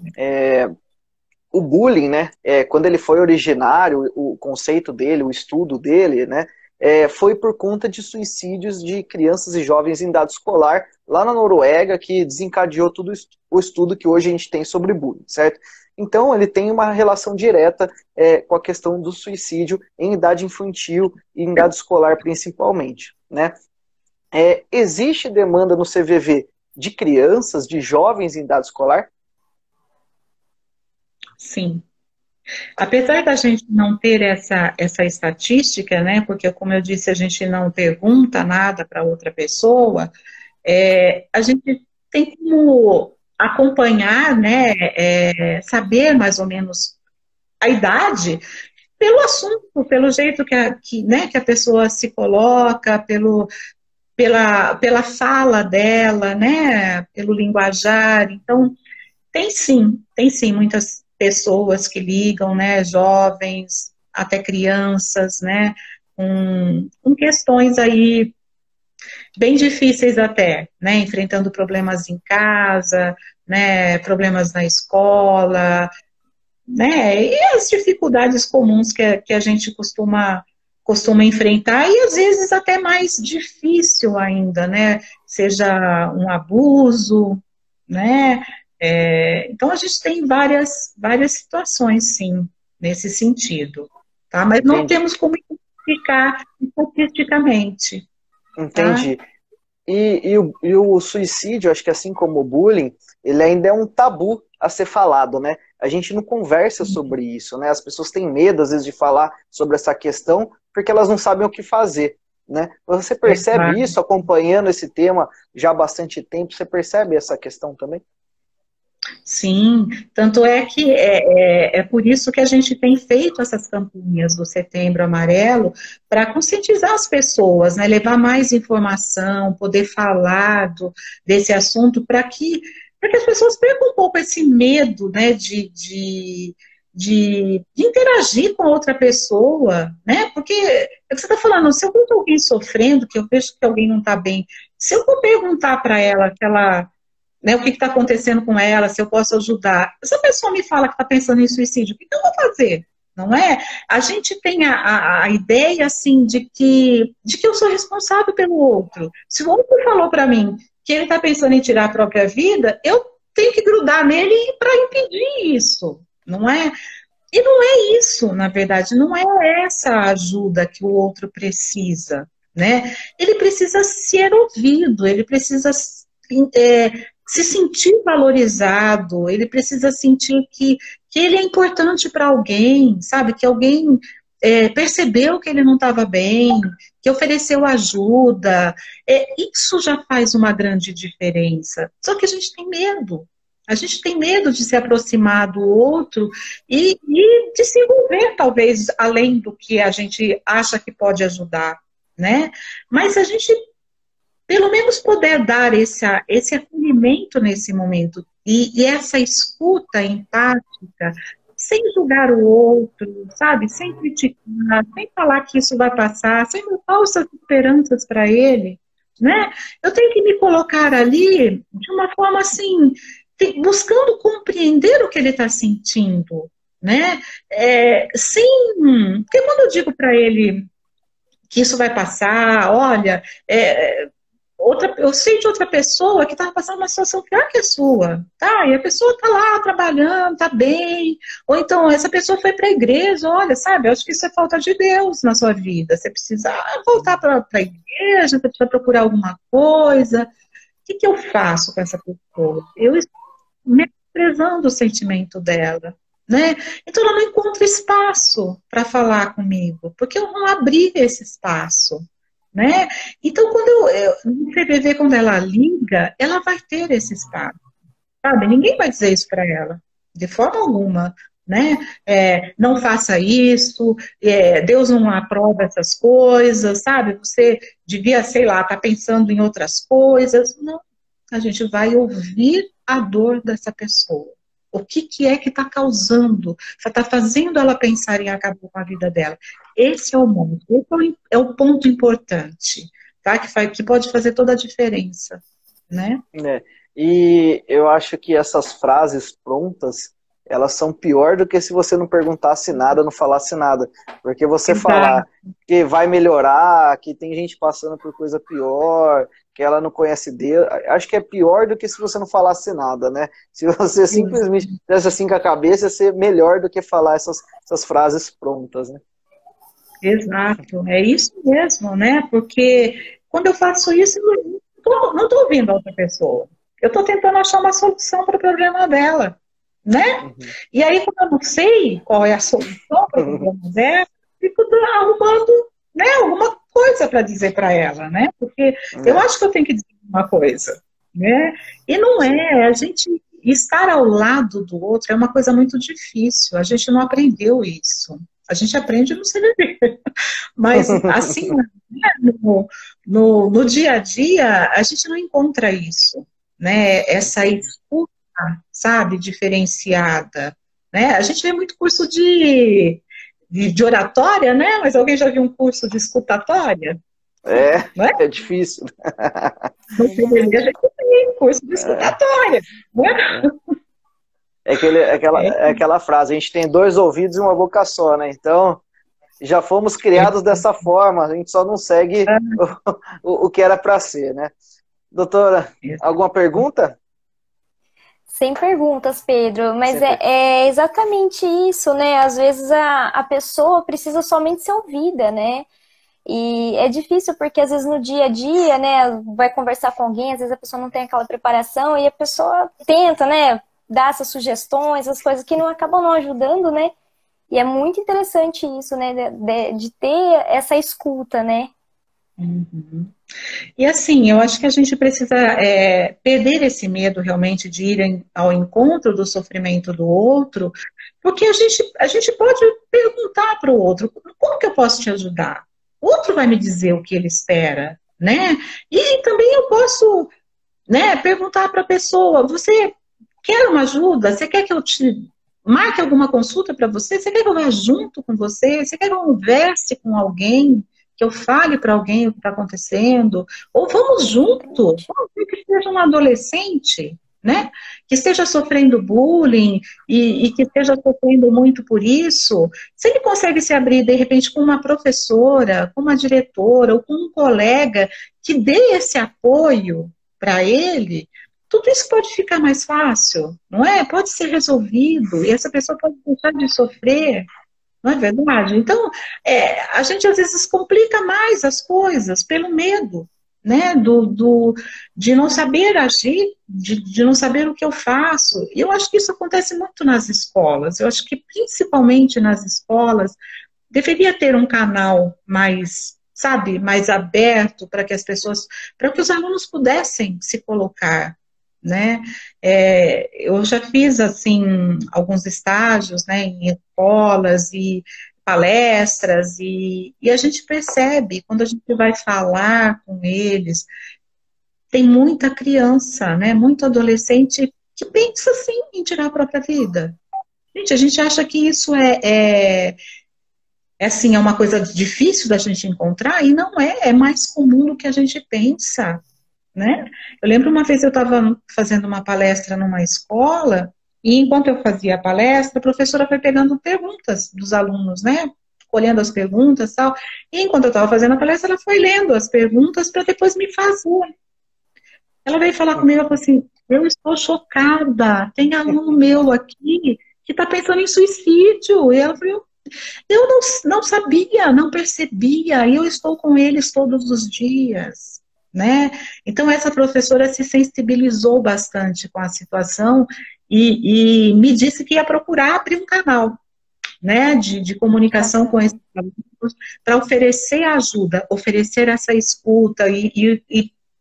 o bullying, né? Quando ele foi originário, o conceito dele, o estudo dele, né? Foi por conta de suicídios de crianças e jovens em idade escolar lá na Noruega, que desencadeou todo o estudo que hoje a gente tem sobre bullying, certo? Então, ele tem uma relação direta com a questão do suicídio em idade infantil e em idade escolar, principalmente, né? Existe demanda no CVV de crianças, de jovens em idade escolar? Sim. Apesar da gente não ter essa estatística, né? Porque, como eu disse, a gente não pergunta nada para outra pessoa, a gente tem como acompanhar, né? Saber mais ou menos a idade pelo assunto, pelo jeito que a pessoa se coloca, pela fala dela, né? Pelo linguajar. Então, tem sim muitas pessoas que ligam, né? Jovens, até crianças, né? Com questões aí bem difíceis até, né? Enfrentando problemas em casa, né? Problemas na escola, né? E as dificuldades comuns que a gente costuma enfrentar, e às vezes até mais difícil ainda, né? Seja um abuso, né? Então a gente tem várias situações, sim, nesse sentido, tá? Mas não Entendi. temos como identificar estatisticamente, tá? Entendi. E o suicídio, acho que assim como o bullying, ele ainda é um tabu a ser falado, né? A gente não conversa sobre isso, né? As pessoas têm medo, às vezes, de falar sobre essa questão, porque elas não sabem o que fazer, né? Você percebe Exato. isso acompanhando esse tema já há bastante tempo? Você percebe essa questão também? Sim, tanto é que é por isso que a gente tem feito essas campanhas do Setembro Amarelo, para conscientizar as pessoas, né, levar mais informação, poder falar desse assunto, para que as pessoas percam um pouco esse medo, né, de interagir com outra pessoa, né, porque é o que você está falando, se eu vejo alguém sofrendo, que eu vejo que alguém não está bem, se eu for perguntar para ela que ela, né, o que está acontecendo com ela, se eu posso ajudar. Se a pessoa me fala que está pensando em suicídio, o que eu vou fazer? Não é? A gente tem a ideia, assim, de que eu sou responsável pelo outro. Se o outro falou para mim que ele está pensando em tirar a própria vida, eu tenho que grudar nele para impedir isso, não é? E não é isso, na verdade, não é essa ajuda que o outro precisa, né? Ele precisa ser ouvido, ele precisa se sentir valorizado, ele precisa sentir que ele é importante para alguém, sabe? Que alguém percebeu que ele não estava bem, que ofereceu ajuda. Isso já faz uma grande diferença. Só que a gente tem medo. A gente tem medo de se aproximar do outro e de se envolver, talvez, além do que a gente acha que pode ajudar, né? Mas a gente pelo menos poder dar esse acolhimento nesse momento e essa escuta empática, sem julgar o outro, sabe? Sem criticar, sem falar que isso vai passar, sem dar falsas esperanças para ele, né? Eu tenho que me colocar ali de uma forma assim, buscando compreender o que ele está sentindo, né? Porque quando eu digo para ele que isso vai passar, olha, eu sei de outra pessoa que estava passando uma situação pior que a sua, tá? E a pessoa está lá trabalhando, está bem. Ou então, essa pessoa foi para a igreja, olha, sabe, eu acho que isso é falta de Deus na sua vida. Você precisa voltar para a igreja, você precisa procurar alguma coisa. O que eu faço com essa pessoa? Eu estou menosprezando o sentimento dela, né? Então, ela não encontra espaço para falar comigo, porque eu não abri esse espaço. Né? Então, no CBV, quando ela liga, ela vai ter esse espaço, sabe? Ninguém vai dizer isso para ela, de forma alguma, né? Não faça isso, Deus não aprova essas coisas, sabe? Você devia, sei lá, estar pensando em outras coisas. Não, a gente vai ouvir a dor dessa pessoa. O que é que está causando, está fazendo ela pensar em acabar com a vida dela? Esse é o ponto, é o ponto importante, tá? Que pode fazer toda a diferença, né? E eu acho que essas frases prontas, elas são pior do que se você não perguntasse nada, não falasse nada. Porque você Exato. Falar que vai melhorar, que tem gente passando por coisa pior, que ela não conhece Deus, acho que é pior do que se você não falasse nada, né? Se você simplesmente fizesse assim com a cabeça, ia ser melhor do que falar essas frases prontas, né? Exato, é isso mesmo, né? Porque quando eu faço isso, eu não estou ouvindo a outra pessoa. Eu estou tentando achar uma solução para o problema dela, né? Uhum. E aí, quando eu não sei qual é a solução para o problema dela, fico arrumando, né, alguma coisa para dizer para ela, né? Porque eu acho que eu tenho que dizer uma coisa, né? E não é, a gente estar ao lado do outro é uma coisa muito difícil, a gente não aprendeu isso, A gente aprende no CVV. Mas, assim, né, no dia a dia, a gente não encontra isso, né? Essa escuta, sabe, diferenciada, né? A gente vê muito curso de oratória, né? Mas alguém já viu um curso de escutatória? Né? É difícil. No CVV a gente tem curso de escutatória, né? É aquela frase, a gente tem 2 ouvidos e uma boca só, né? Então, já fomos criados dessa forma, a gente só não segue o que era para ser, né? Doutora, alguma pergunta? Sem perguntas, Pedro, mas é exatamente isso, né? Às vezes a pessoa precisa somente ser ouvida, né? E é difícil porque às vezes no dia a dia, né, vai conversar com alguém, às vezes a pessoa não tem aquela preparação e a pessoa tenta, né, dar essas sugestões, as coisas que não acabam não ajudando, né? E é muito interessante isso, né, de ter essa escuta, né? Uhum. E assim, eu acho que a gente precisa perder esse medo realmente de ir ao encontro do sofrimento do outro, porque a gente pode perguntar para o outro, como que eu posso te ajudar? O outro vai me dizer o que ele espera, né? E também eu posso, né, perguntar para a pessoa, você quer uma ajuda? Você quer que eu te marque alguma consulta para você? Você quer que eu vá junto com você? Você quer que eu converse com alguém? Que eu fale para alguém o que está acontecendo? Ou vamos junto? Vamos ver que seja um adolescente, né? Que esteja sofrendo bullying e que esteja sofrendo muito por isso. Se ele consegue se abrir, de repente, com uma professora, com uma diretora ou com um colega que dê esse apoio para ele, tudo isso pode ficar mais fácil, não é? Pode ser resolvido e essa pessoa pode deixar de sofrer, não é verdade? Então, a gente às vezes complica mais as coisas pelo medo, né? De não saber agir, de não saber o que eu faço. E eu acho que isso acontece muito nas escolas. Eu acho que principalmente nas escolas deveria ter um canal mais, sabe, mais aberto para que as pessoas, para que os alunos pudessem se colocar, né? Eu já fiz, assim, alguns estágios, né, em escolas e palestras, e a gente percebe, quando a gente vai falar com eles, tem muita criança, né, muito adolescente que pensa, assim, em tirar a própria vida. Gente, a gente acha que isso assim, é uma coisa difícil da gente encontrar, e não é mais comum do que a gente pensa, né? Eu lembro uma vez eu estava fazendo uma palestra numa escola, e enquanto eu fazia a palestra, a professora foi pegando perguntas dos alunos, né? Colhendo as perguntas e tal. E enquanto eu estava fazendo a palestra, ela foi lendo as perguntas para depois me fazer. Ela veio falar comigo e falou assim: eu estou chocada, tem aluno meu aqui que está pensando em suicídio. E ela falou: eu não sabia, não percebia, e eu estou com eles todos os dias, né? Então, essa professora se sensibilizou bastante com a situação e me disse que ia procurar abrir um canal, né, de comunicação com esses alunos para oferecer ajuda, oferecer essa escuta e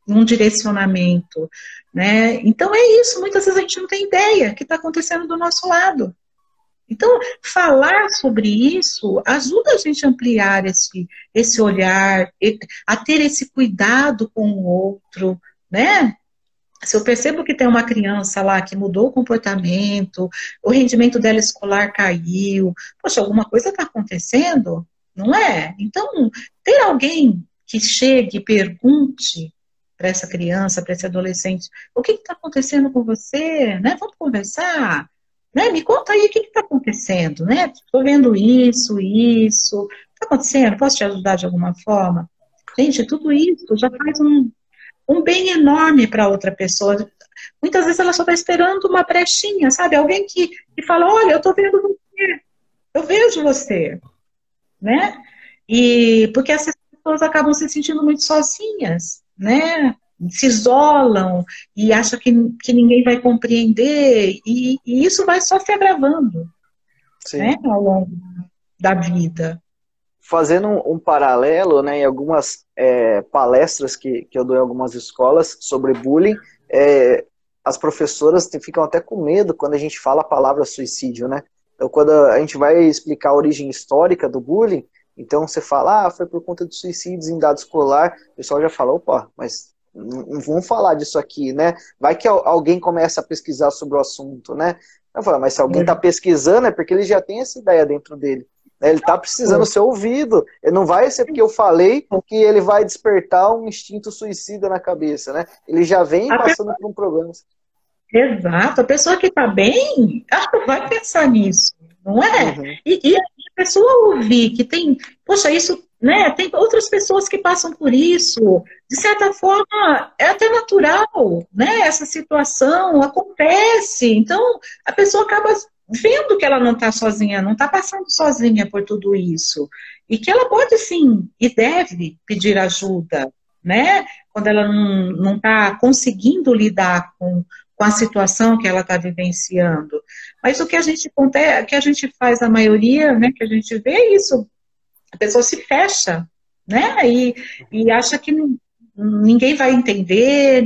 um direcionamento, né? Então, é isso, muitas vezes a gente não tem ideia do que está acontecendo do nosso lado. Então, falar sobre isso ajuda a gente a ampliar esse olhar, a ter esse cuidado com o outro, né? Se eu percebo que tem uma criança lá que mudou o comportamento, o rendimento dela escolar caiu, poxa, alguma coisa está acontecendo, não é? Então, ter alguém que chegue e pergunte para essa criança, para esse adolescente, o que está acontecendo com você, né? Vamos conversar? Né? Me conta aí o que está acontecendo, né? Estou vendo isso, está acontecendo? Posso te ajudar de alguma forma? Gente, tudo isso já faz um bem enorme para outra pessoa. Muitas vezes ela só está esperando uma brechinha, sabe? Alguém que fala: olha, eu estou vendo você, eu vejo você, né? E porque essas pessoas acabam se sentindo muito sozinhas, né? Se isolam e acham que ninguém vai compreender, e isso vai só se agravando, né, ao longo da vida. Fazendo um paralelo, né, em algumas palestras que eu dou em algumas escolas sobre bullying, as professoras ficam até com medo quando a gente fala a palavra suicídio, né? Então, quando a gente vai explicar a origem histórica do bullying, então você fala, foi por conta de suicídios em idade escolar, o pessoal já fala, opa, mas não vamos falar disso aqui, né? Vai que alguém começa a pesquisar sobre o assunto, né? Eu falo, mas se alguém está pesquisando é porque ele já tem essa ideia dentro dele. Ele está precisando ser ouvido. Ele não vai ser porque eu falei que ele vai despertar um instinto suicida na cabeça, né? Ele já vem passando por um problema. Exato. A pessoa que está bem, ela não vai pensar nisso, não é? Uhum. E a pessoa ouvir que tem, poxa, isso, né? Tem outras pessoas que passam por isso. De certa forma, é até natural, né? Essa situação acontece. Então, a pessoa acaba vendo que ela não está sozinha, não está passando sozinha por tudo isso. E que ela pode sim, e deve pedir ajuda, né? Quando ela não está conseguindo lidar com a situação que ela está vivenciando. Mas o que a gente faz, a maioria, né, que a gente vê é isso, a pessoa se fecha, né? E acha que ninguém vai entender,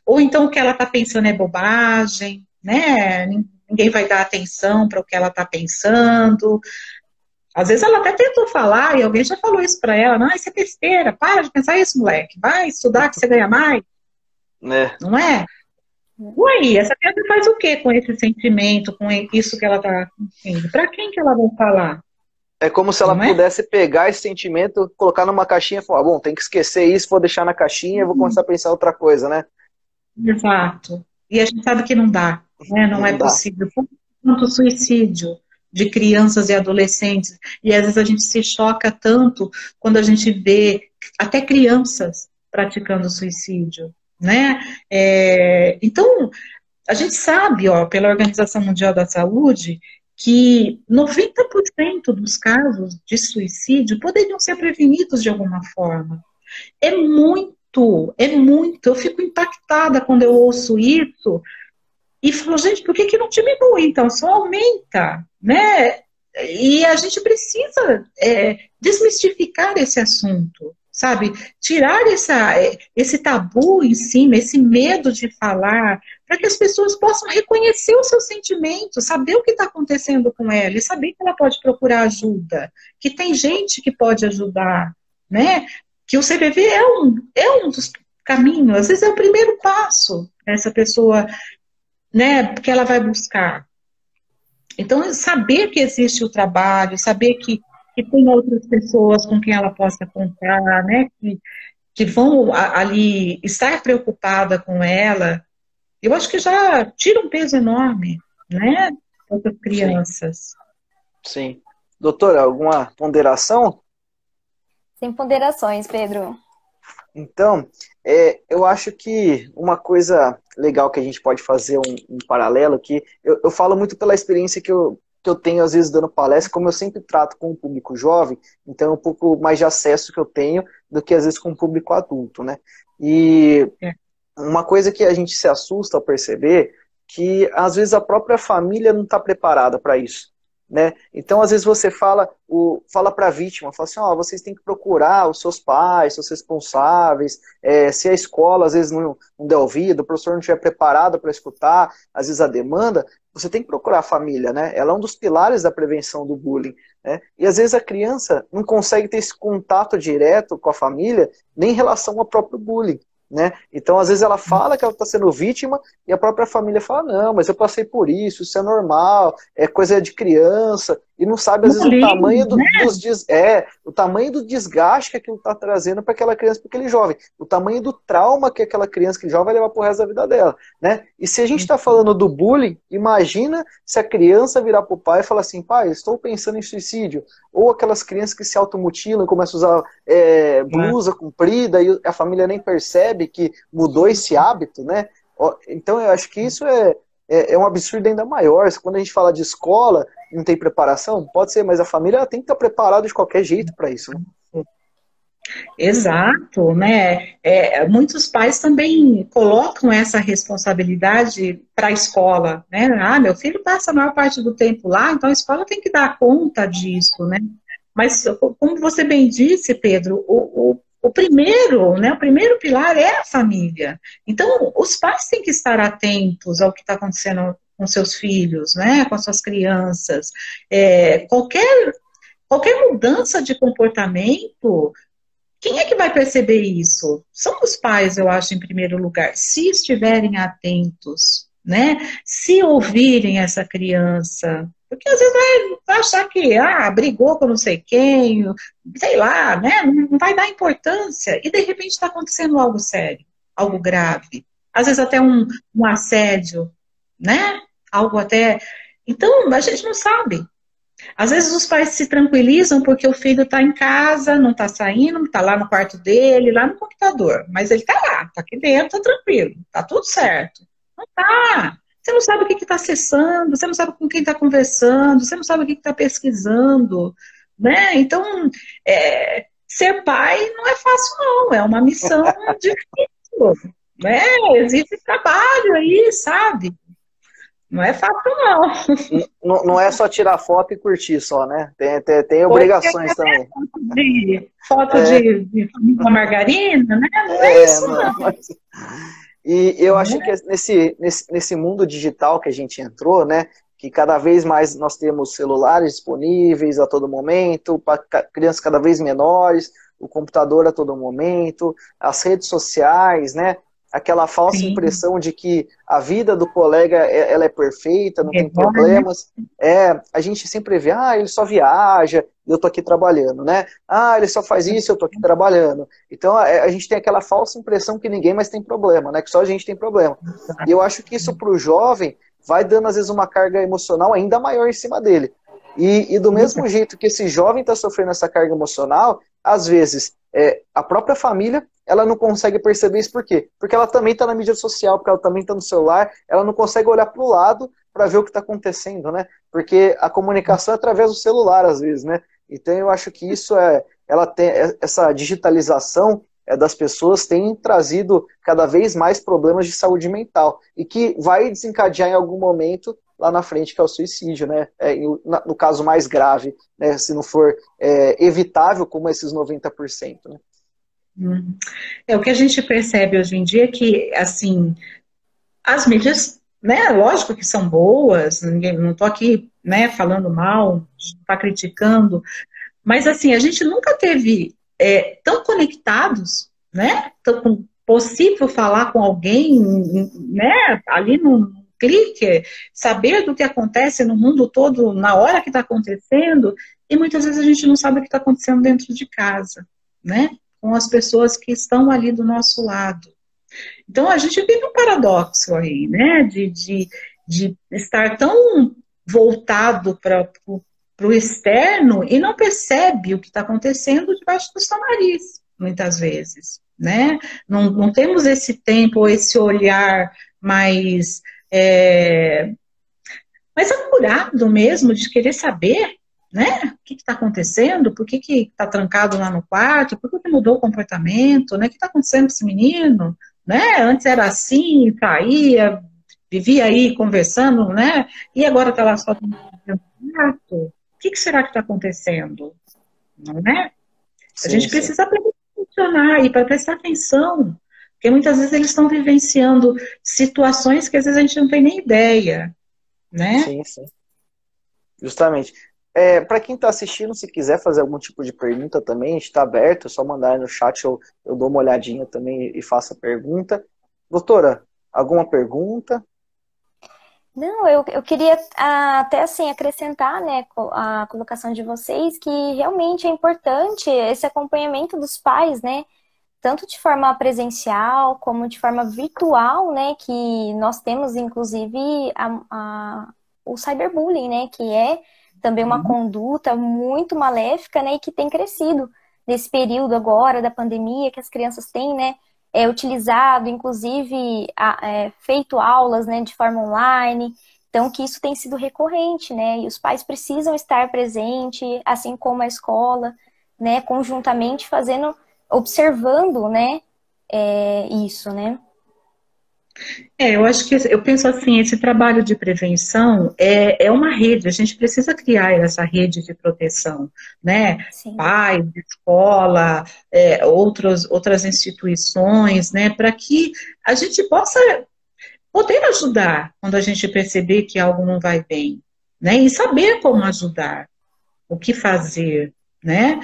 ou então o que ela está pensando é bobagem, né? Ninguém vai dar atenção para o que ela está pensando. Às vezes ela até tentou falar e alguém já falou isso para ela. Não, isso é besteira, para de pensar isso, moleque. Vai estudar que você ganha mais. Não é? Ué, essa criança faz o que com esse sentimento, com isso que ela está sentindo? Para quem que ela vai falar? É como se ela pudesse pegar esse sentimento, colocar numa caixinha e falar, bom, tem que esquecer isso, vou deixar na caixinha e vou começar a pensar outra coisa, né? Exato. E a gente sabe que não dá, né? Não é possível. Tanto suicídio de crianças e adolescentes. E às vezes a gente se choca tanto quando a gente vê até crianças praticando suicídio, né? Então, a gente sabe, pela Organização Mundial da Saúde, que 90% dos casos de suicídio poderiam ser prevenidos de alguma forma. É muito. Eu fico impactada quando eu ouço isso e falo, gente, por que não diminui então? Só aumenta, né? E a gente precisa desmistificar esse assunto, sabe? Tirar esse tabu em cima, esse medo de falar, para que as pessoas possam reconhecer os seus sentimentos, saber o que está acontecendo com ela e saber que ela pode procurar ajuda, que tem gente que pode ajudar, né? Que o CVV é um dos caminhos, às vezes é o primeiro passo essa pessoa, né, que ela vai buscar. Então, saber que existe o trabalho, saber que tem outras pessoas com quem ela possa contar, né, que vão ali estar preocupada com ela, eu acho que já tira um peso enorme, né, para as crianças. Sim. Doutora, alguma ponderação? Sem ponderações, Pedro. Então, eu acho que uma coisa legal que a gente pode fazer um paralelo, que eu falo muito pela experiência que eu tenho, às vezes, dando palestra, como eu sempre trato com o público jovem, então é um pouco mais de acesso que eu tenho do que, às vezes, com o público adulto, né? E uma coisa que a gente se assusta ao perceber, que, às vezes, a própria família não está preparada para isso. Né? Então, às vezes você fala para a vítima, fala assim, vocês têm que procurar os seus pais, seus responsáveis, se a escola às vezes não der ouvido, o professor não estiver preparado para escutar, às vezes a demanda, você tem que procurar a família, né? Ela é um dos pilares da prevenção do bullying, né? E às vezes a criança não consegue ter esse contato direto com a família, nem em relação ao próprio bullying. Né? Então, às vezes ela fala que ela está sendo vítima e a própria família fala, não, mas eu passei por isso é normal, é coisa de criança, e não sabe, às vezes, o tamanho o tamanho do desgaste que aquilo está trazendo para aquela criança, para aquele jovem, o tamanho do trauma que aquela criança, aquele jovem vai levar para o resto da vida dela. Né? E se a gente está falando do bullying, imagina se a criança virar para o pai e falar assim, pai, estou pensando em suicídio, ou aquelas crianças que se automutilam, começam a usar blusa comprida e a família nem percebe que mudou esse hábito, né? Então eu acho que isso é um absurdo ainda maior. Quando a gente fala de escola, não tem preparação, pode ser, mas a família tem que estar preparada de qualquer jeito para isso, né? Exato, né? Muitos pais também colocam essa responsabilidade para a escola, né? Meu filho passa a maior parte do tempo lá, então a escola tem que dar conta disso, né? Mas, como você bem disse, Pedro, o primeiro, né, o primeiro pilar é a família. Então, os pais têm que estar atentos ao que está acontecendo com seus filhos, né, com suas crianças. Qualquer mudança de comportamento, quem é que vai perceber isso? São os pais, eu acho, em primeiro lugar, se estiverem atentos, né? Se ouvirem essa criança. Porque às vezes vai achar que, brigou com não sei quem, sei lá, né? Não vai dar importância. E de repente está acontecendo algo sério, algo grave. Às vezes até um assédio, né? Algo até... Então, a gente não sabe. Às vezes os pais se tranquilizam porque o filho está em casa, não está saindo, está lá no quarto dele, lá no computador. Mas ele está lá, está aqui dentro, está tranquilo, está tudo certo. Não está. Você não sabe o que está acessando, você não sabe com quem está conversando, você não sabe o que está pesquisando, né? Então, ser pai não é fácil, não. É uma missão difícil, né? Existe trabalho aí, sabe? Não é fácil, não. Não é só tirar foto e curtir só, né? Tem obrigações também. Foto de margarina, né? Não é isso, não. E eu acho que nesse mundo digital que a gente entrou, né? Que cada vez mais nós temos celulares disponíveis a todo momento, para crianças cada vez menores, o computador a todo momento, as redes sociais, né? Aquela falsa impressão de que a vida do colega ela é perfeita, não tem problemas. A gente sempre vê, ele só viaja, eu tô aqui trabalhando, né? Ele só faz isso, eu tô aqui trabalhando. Então a gente tem aquela falsa impressão que ninguém mais tem problema, né? Que só a gente tem problema. E eu acho que isso pro jovem vai dando às vezes uma carga emocional ainda maior em cima dele. E do mesmo jeito que esse jovem está sofrendo essa carga emocional, às vezes a própria família ela não consegue perceber isso. Por quê? Porque ela também está na mídia social, porque ela também está no celular, ela não consegue olhar para o lado para ver o que está acontecendo, né? Porque a comunicação é através do celular, às vezes, né? Então eu acho que isso ela tem essa digitalização das pessoas tem trazido cada vez mais problemas de saúde mental e que vai desencadear em algum momento lá na frente, que é o suicídio, né? No caso mais grave, né? Se não for evitável, como esses 90%, né? O que a gente percebe hoje em dia é que, assim, as mídias, né, lógico que são boas, não estou aqui, né, falando mal, não está criticando, mas, assim, a gente nunca teve tão conectados, né, tão possível falar com alguém, né, ali num clique, saber do que acontece no mundo todo, na hora que está acontecendo, e muitas vezes a gente não sabe o que está acontecendo dentro de casa, né, com as pessoas que estão ali do nosso lado. Então, a gente vive um paradoxo aí, né, de estar tão voltado para o externo e não percebe o que está acontecendo debaixo do seu nariz, muitas vezes, né? Não temos esse tempo ou esse olhar mais apurado mesmo, de querer saber, né? O que está acontecendo? Por que está trancado lá no quarto? Por que mudou o comportamento? Né? O que está acontecendo com esse menino? Né? Antes era assim, saía, vivia aí conversando, né? E agora está lá só no quarto. O que será que está acontecendo? Não é? A gente precisa funcionar e para prestar atenção, porque muitas vezes eles estão vivenciando situações que às vezes a gente não tem nem ideia, né? Sim. Justamente. Para quem está assistindo, se quiser fazer algum tipo de pergunta também, a gente está aberto, é só mandar aí no chat, eu dou uma olhadinha também e faço a pergunta. Doutora, alguma pergunta? Não, eu queria até assim acrescentar, né, a colocação de vocês, que realmente é importante esse acompanhamento dos pais, né, tanto de forma presencial como de forma virtual, né, que nós temos inclusive o cyberbullying, né, que é também uma conduta muito maléfica, né, e que tem crescido nesse período agora da pandemia, que as crianças têm, né, utilizado, inclusive, feito aulas, né, de forma online, então que isso tem sido recorrente, né, e os pais precisam estar presentes, assim como a escola, né, conjuntamente observando, né, isso, né. Eu penso assim, esse trabalho de prevenção é uma rede, a gente precisa criar essa rede de proteção, né? Sim. Pais, escola, outras instituições, né? Para que a gente possa poder ajudar quando a gente perceber que algo não vai bem, né? E saber como ajudar, o que fazer, né?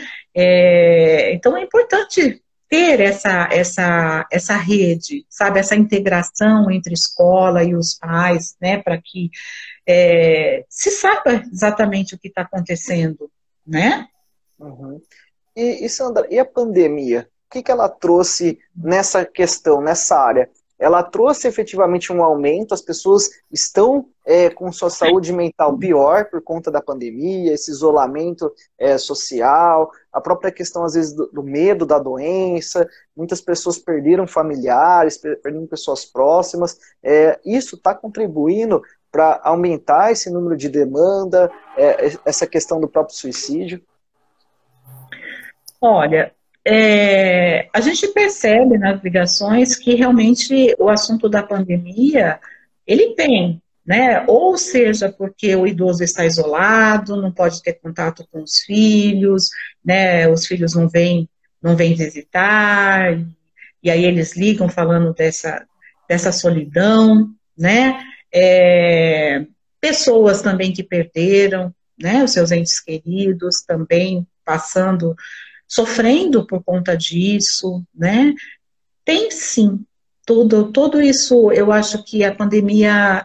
Então é importante ter essa rede, sabe? Essa integração entre escola e os pais, né? Para que se saiba exatamente o que está acontecendo, né? Uhum. E Sandra, e a pandemia? O que ela trouxe nessa questão, nessa área? Ela trouxe efetivamente um aumento, as pessoas estão com sua saúde mental pior por conta da pandemia, esse isolamento social, a própria questão, às vezes, do medo da doença, muitas pessoas perderam familiares, perderam pessoas próximas, isso está contribuindo para aumentar esse número de demanda, essa questão do próprio suicídio? Olha, a gente percebe nas ligações que realmente o assunto da pandemia, ele vem, né? Ou seja, porque o idoso está isolado, não pode ter contato com os filhos, né? Os filhos não vêm visitar, e aí eles ligam falando dessa solidão, né? Pessoas também que perderam, né? Os seus entes queridos também sofrendo por conta disso, né? Tem sim, tudo isso, eu acho que a pandemia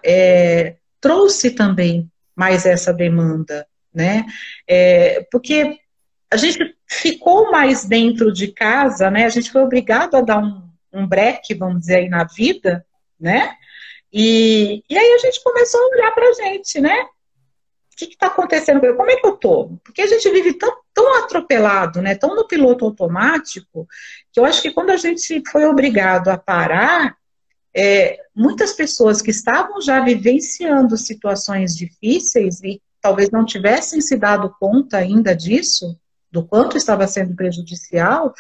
trouxe também mais essa demanda, né? Porque a gente ficou mais dentro de casa, né? A gente foi obrigado a dar um break, vamos dizer aí, na vida, né? E aí a gente começou a olhar pra gente, né? O que está acontecendo? Como é que eu tô? Porque a gente vive tão atropelado, né? Tão no piloto automático, que eu acho que quando a gente foi obrigado a parar, muitas pessoas que estavam já vivenciando situações difíceis e talvez não tivessem se dado conta ainda disso, do quanto estava sendo prejudicial,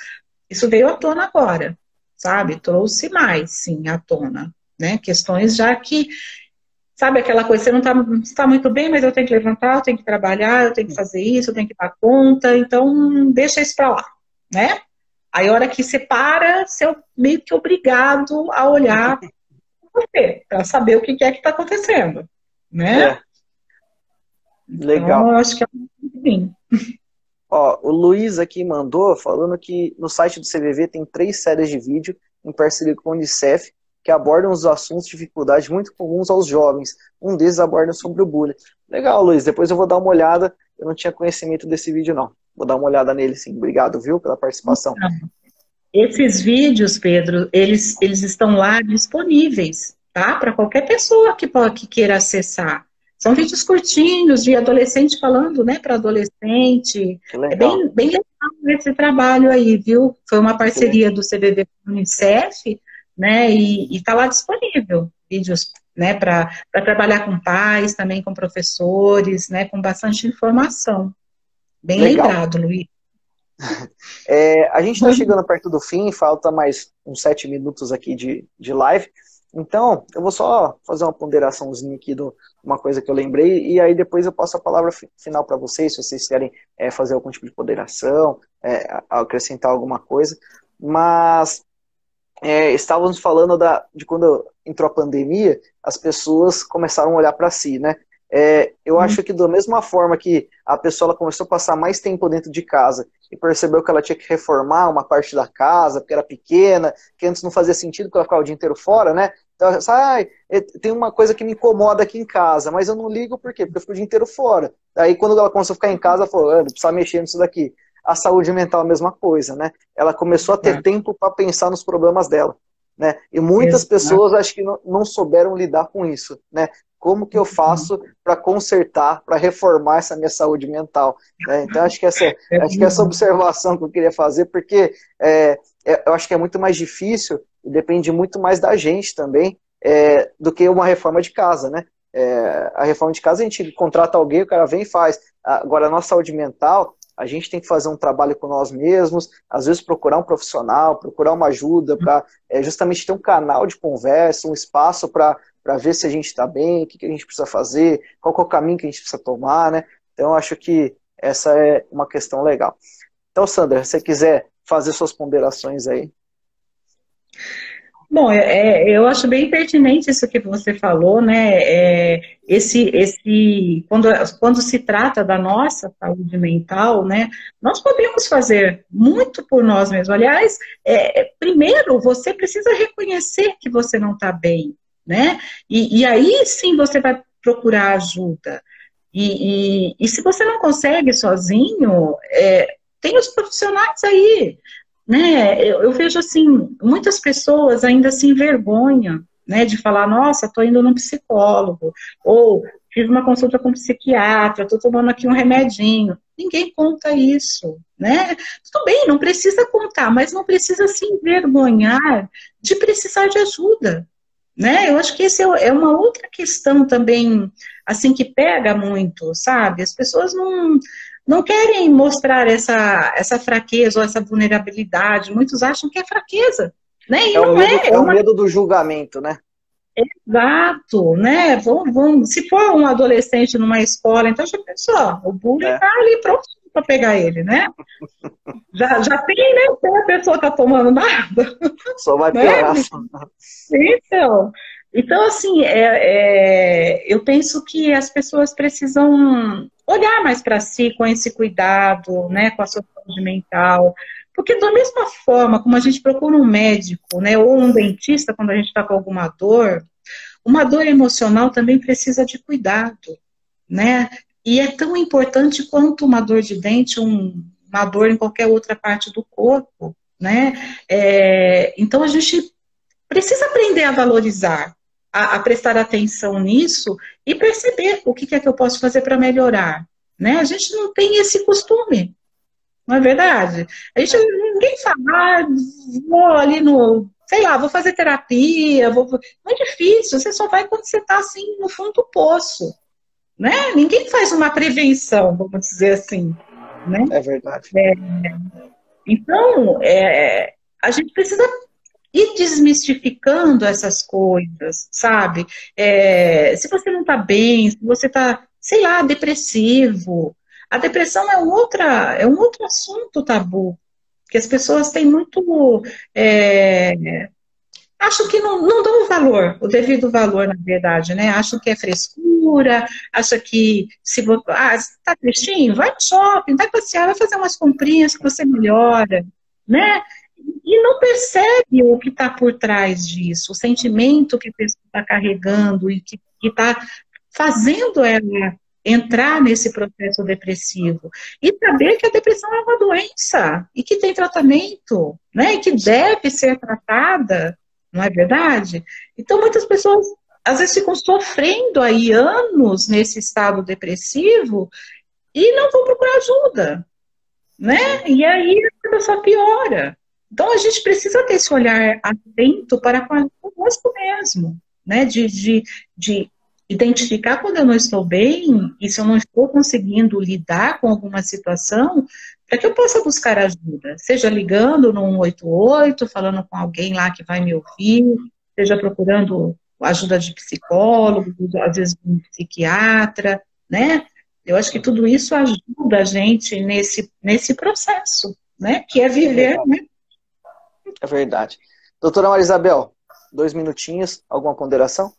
isso veio à tona agora, sabe? Trouxe mais, sim, à tona, né? Questões já que, sabe aquela coisa, você não está muito bem, mas eu tenho que levantar, eu tenho que trabalhar, eu tenho que fazer isso, eu tenho que dar conta, então deixa isso para lá, né? Aí a hora que você para, você é meio que obrigado a olhar para você, para saber o que é que está acontecendo, né? Legal. Então, eu acho que é assim. Ó, o Luiz aqui mandou, falando que no site do CVV tem 3 séries de vídeo em parceria com o Unicef, que abordam os assuntos de dificuldade muito comuns aos jovens. Um deles aborda sobre o bullying. Legal, Luiz, depois eu vou dar uma olhada. Eu não tinha conhecimento desse vídeo, não. Vou dar uma olhada nele, sim. Obrigado, viu, pela participação. Esses vídeos, Pedro, eles estão lá disponíveis, tá? Para qualquer pessoa que queira acessar. São vídeos curtinhos, de adolescente falando, né, para adolescente. É bem legal esse trabalho aí, viu? Foi uma parceria do CVV com o Unicef, né, e está lá disponível vídeos, né, para trabalhar com pais, também com professores, né, com bastante informação. Bem lembrado, Luiz. A gente está chegando perto do fim, falta mais uns 7 minutos aqui de live, então eu vou só fazer uma ponderaçãozinha aqui de uma coisa que eu lembrei, e aí depois eu passo a palavra final para vocês, se vocês querem fazer algum tipo de ponderação, acrescentar alguma coisa, mas estávamos falando de quando entrou a pandemia, as pessoas começaram a olhar para si, né? Eu acho que da mesma forma que a pessoa ela começou a passar mais tempo dentro de casa e percebeu que ela tinha que reformar uma parte da casa, porque era pequena, que antes não fazia sentido porque ela ficava o dia inteiro fora, né? Então, tem uma coisa que me incomoda aqui em casa, mas eu não ligo por quê? Porque eu fico o dia inteiro fora. Aí quando ela começou a ficar em casa, ela falou, não precisa mexer nisso daqui. A saúde mental é a mesma coisa, né? Ela começou a ter tempo para pensar nos problemas dela, né? E muitas pessoas acho que não souberam lidar com isso, né? Como que eu faço para consertar, para reformar essa minha saúde mental, né? Então acho que essa observação que eu queria fazer, porque eu acho que é muito mais difícil e depende muito mais da gente também do que uma reforma de casa, né? A reforma de casa a gente contrata alguém, o cara vem e faz. Agora a nossa saúde mental, a gente tem que fazer um trabalho com nós mesmos, às vezes procurar um profissional, procurar uma ajuda, para justamente ter um canal de conversa, um espaço para ver se a gente está bem, o que a gente precisa fazer, qual que é o caminho que a gente precisa tomar, né? Então, eu acho que essa é uma questão legal. Então, Sandra, se você quiser fazer suas ponderações aí. Bom, eu acho bem pertinente isso que você falou, né? Quando se trata da nossa saúde mental, né? Nós podemos fazer muito por nós mesmos. Aliás, primeiro você precisa reconhecer que você não está bem, né? E aí sim você vai procurar ajuda. E se você não consegue sozinho, tem os profissionais aí, né? Eu vejo assim, muitas pessoas ainda se envergonham, né, de falar, nossa, estou indo num psicólogo, ou fiz uma consulta com um psiquiatra, estou tomando aqui um remedinho. Ninguém conta isso, né? Tudo bem, não precisa contar, mas não precisa se envergonhar de precisar de ajuda, né? Eu acho que esse é uma outra questão também, assim, que pega muito, sabe? As pessoas não querem mostrar essa fraqueza ou essa vulnerabilidade. Muitos acham que é fraqueza, né? E não é. É o medo do julgamento, né? Exato, né? Se for um adolescente numa escola, então já pensou, o bullying está ali pronto para pegar ele, né? Já tem, né? Se a pessoa está tomando nada. Só vai piorar. Né? Então, assim, eu penso que as pessoas precisam olhar mais para si com esse cuidado, né, com a sua saúde mental. Porque da mesma forma como a gente procura um médico, né, ou um dentista quando a gente está com alguma dor, uma dor emocional também precisa de cuidado, né? E é tão importante quanto uma dor de dente, uma dor em qualquer outra parte do corpo, né? Então a gente precisa aprender a valorizar, a prestar atenção nisso e perceber o que é que eu posso fazer para melhorar, né? A gente não tem esse costume, não é verdade? Ninguém fala, vou ali sei lá, vou fazer terapia, não é difícil, você só vai quando você está assim no fundo do poço, né? Ninguém faz uma prevenção, vamos dizer assim, né? É verdade. Então, a gente precisa ir desmistificando essas coisas, sabe? Se você não está bem, se você está, sei lá, depressivo, a depressão é um outro assunto tabu, que as pessoas têm muito... acho que não dão o devido valor, na verdade, né? Acham que é frescura, acham que se você está tristinho, vai no shopping, vai passear, vai fazer umas comprinhas que você melhora, né? E não percebe o que está por trás disso, o sentimento que a pessoa está carregando e que está fazendo ela entrar nesse processo depressivo. E saber que a depressão é uma doença e que tem tratamento, né? E que deve ser tratada, não é verdade? Então, muitas pessoas, às vezes, ficam sofrendo aí anos nesse estado depressivo e não vão procurar ajuda, né? E aí a coisa só piora. Então, a gente precisa ter esse olhar atento para conosco mesmo, né? De identificar quando eu não estou bem e se eu não estou conseguindo lidar com alguma situação, para que eu possa buscar ajuda. Seja ligando no 188, falando com alguém lá que vai me ouvir, seja procurando ajuda de psicólogo, às vezes um psiquiatra, né? Eu acho que tudo isso ajuda a gente nesse processo, né? Que é viver, né? É verdade. Doutora Marisabel, 2 minutinhos, alguma ponderação?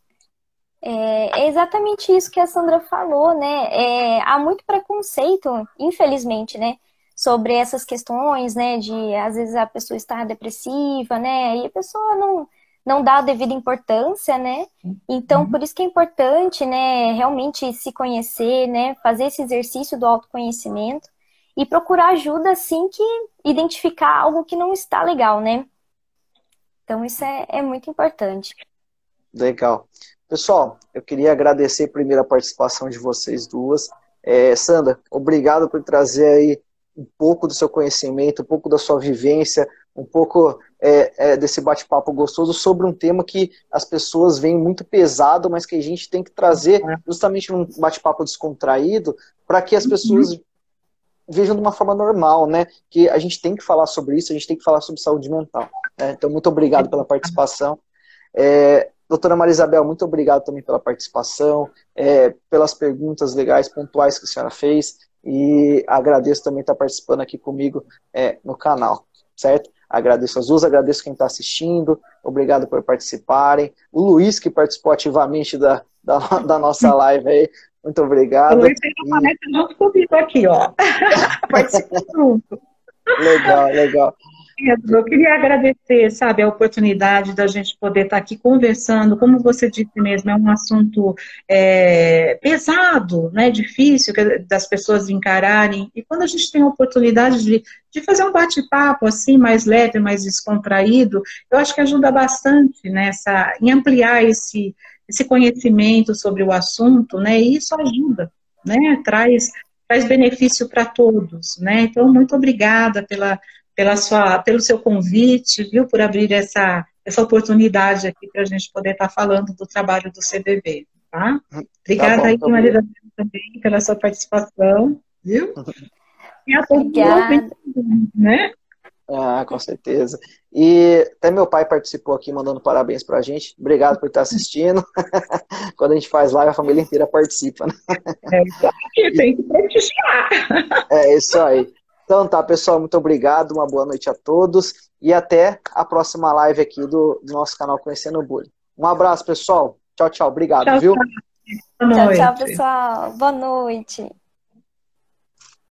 É exatamente isso que a Sandra falou, né? Há muito preconceito, infelizmente, né? Sobre essas questões, né? De, às vezes, a pessoa está depressiva, né? E a pessoa não dá a devida importância, né? Então, por isso que é importante, né? Realmente se conhecer, né? Fazer esse exercício do autoconhecimento e procurar ajuda assim que identificar algo que não está legal, né? Então isso é muito importante. Legal. Pessoal, eu queria agradecer primeiro a participação de vocês duas. Sandra, obrigado por trazer aí um pouco do seu conhecimento, um pouco da sua vivência, um pouco desse bate-papo gostoso sobre um tema que as pessoas veem muito pesado, mas que a gente tem que trazer justamente num bate-papo descontraído para que as pessoas vejam de uma forma normal, né? Que a gente tem que falar sobre isso, a gente tem que falar sobre saúde mental. Né? Então, muito obrigado pela participação. Doutora Marisabel, muito obrigado também pela participação, pelas perguntas legais, pontuais que a senhora fez, e agradeço também estar participando aqui comigo no canal, certo? Agradeço as duas, agradeço quem está assistindo, obrigado por participarem. O Luiz, que participou ativamente da nossa live aí, muito obrigado. O Luiz fez uma palestra junto comigo aqui, ó. Participou junto. Legal, legal. Eu queria agradecer, sabe, a oportunidade da gente poder estar aqui conversando. Como você disse mesmo, é um assunto pesado, né, difícil das pessoas encararem. E quando a gente tem a oportunidade de fazer um bate-papo assim, mais leve, mais descontraído, eu acho que ajuda bastante nessa, em ampliar esse conhecimento sobre o assunto, né, e isso ajuda, né, traz benefício para todos, né. Então, muito obrigada pelo seu convite, viu, por abrir essa oportunidade aqui para a gente poder estar falando do trabalho do CBB, tá? Obrigada Tá aí, bom, Maria, também pela sua participação, viu? E a todos Obrigada. né? Ah, com certeza. E até meu pai participou aqui, mandando parabéns pra gente. Obrigado por estar assistindo. Quando a gente faz live, a família inteira participa, né? É isso aí, tem que prestigiar. É isso aí. Então tá, pessoal, muito obrigado, uma boa noite a todos e até a próxima live aqui do nosso canal Conhecendo o Bullying. Um abraço, pessoal. Tchau, tchau. Obrigado, Tchau, viu? tchau. Boa noite. Tchau, tchau, pessoal. Boa noite.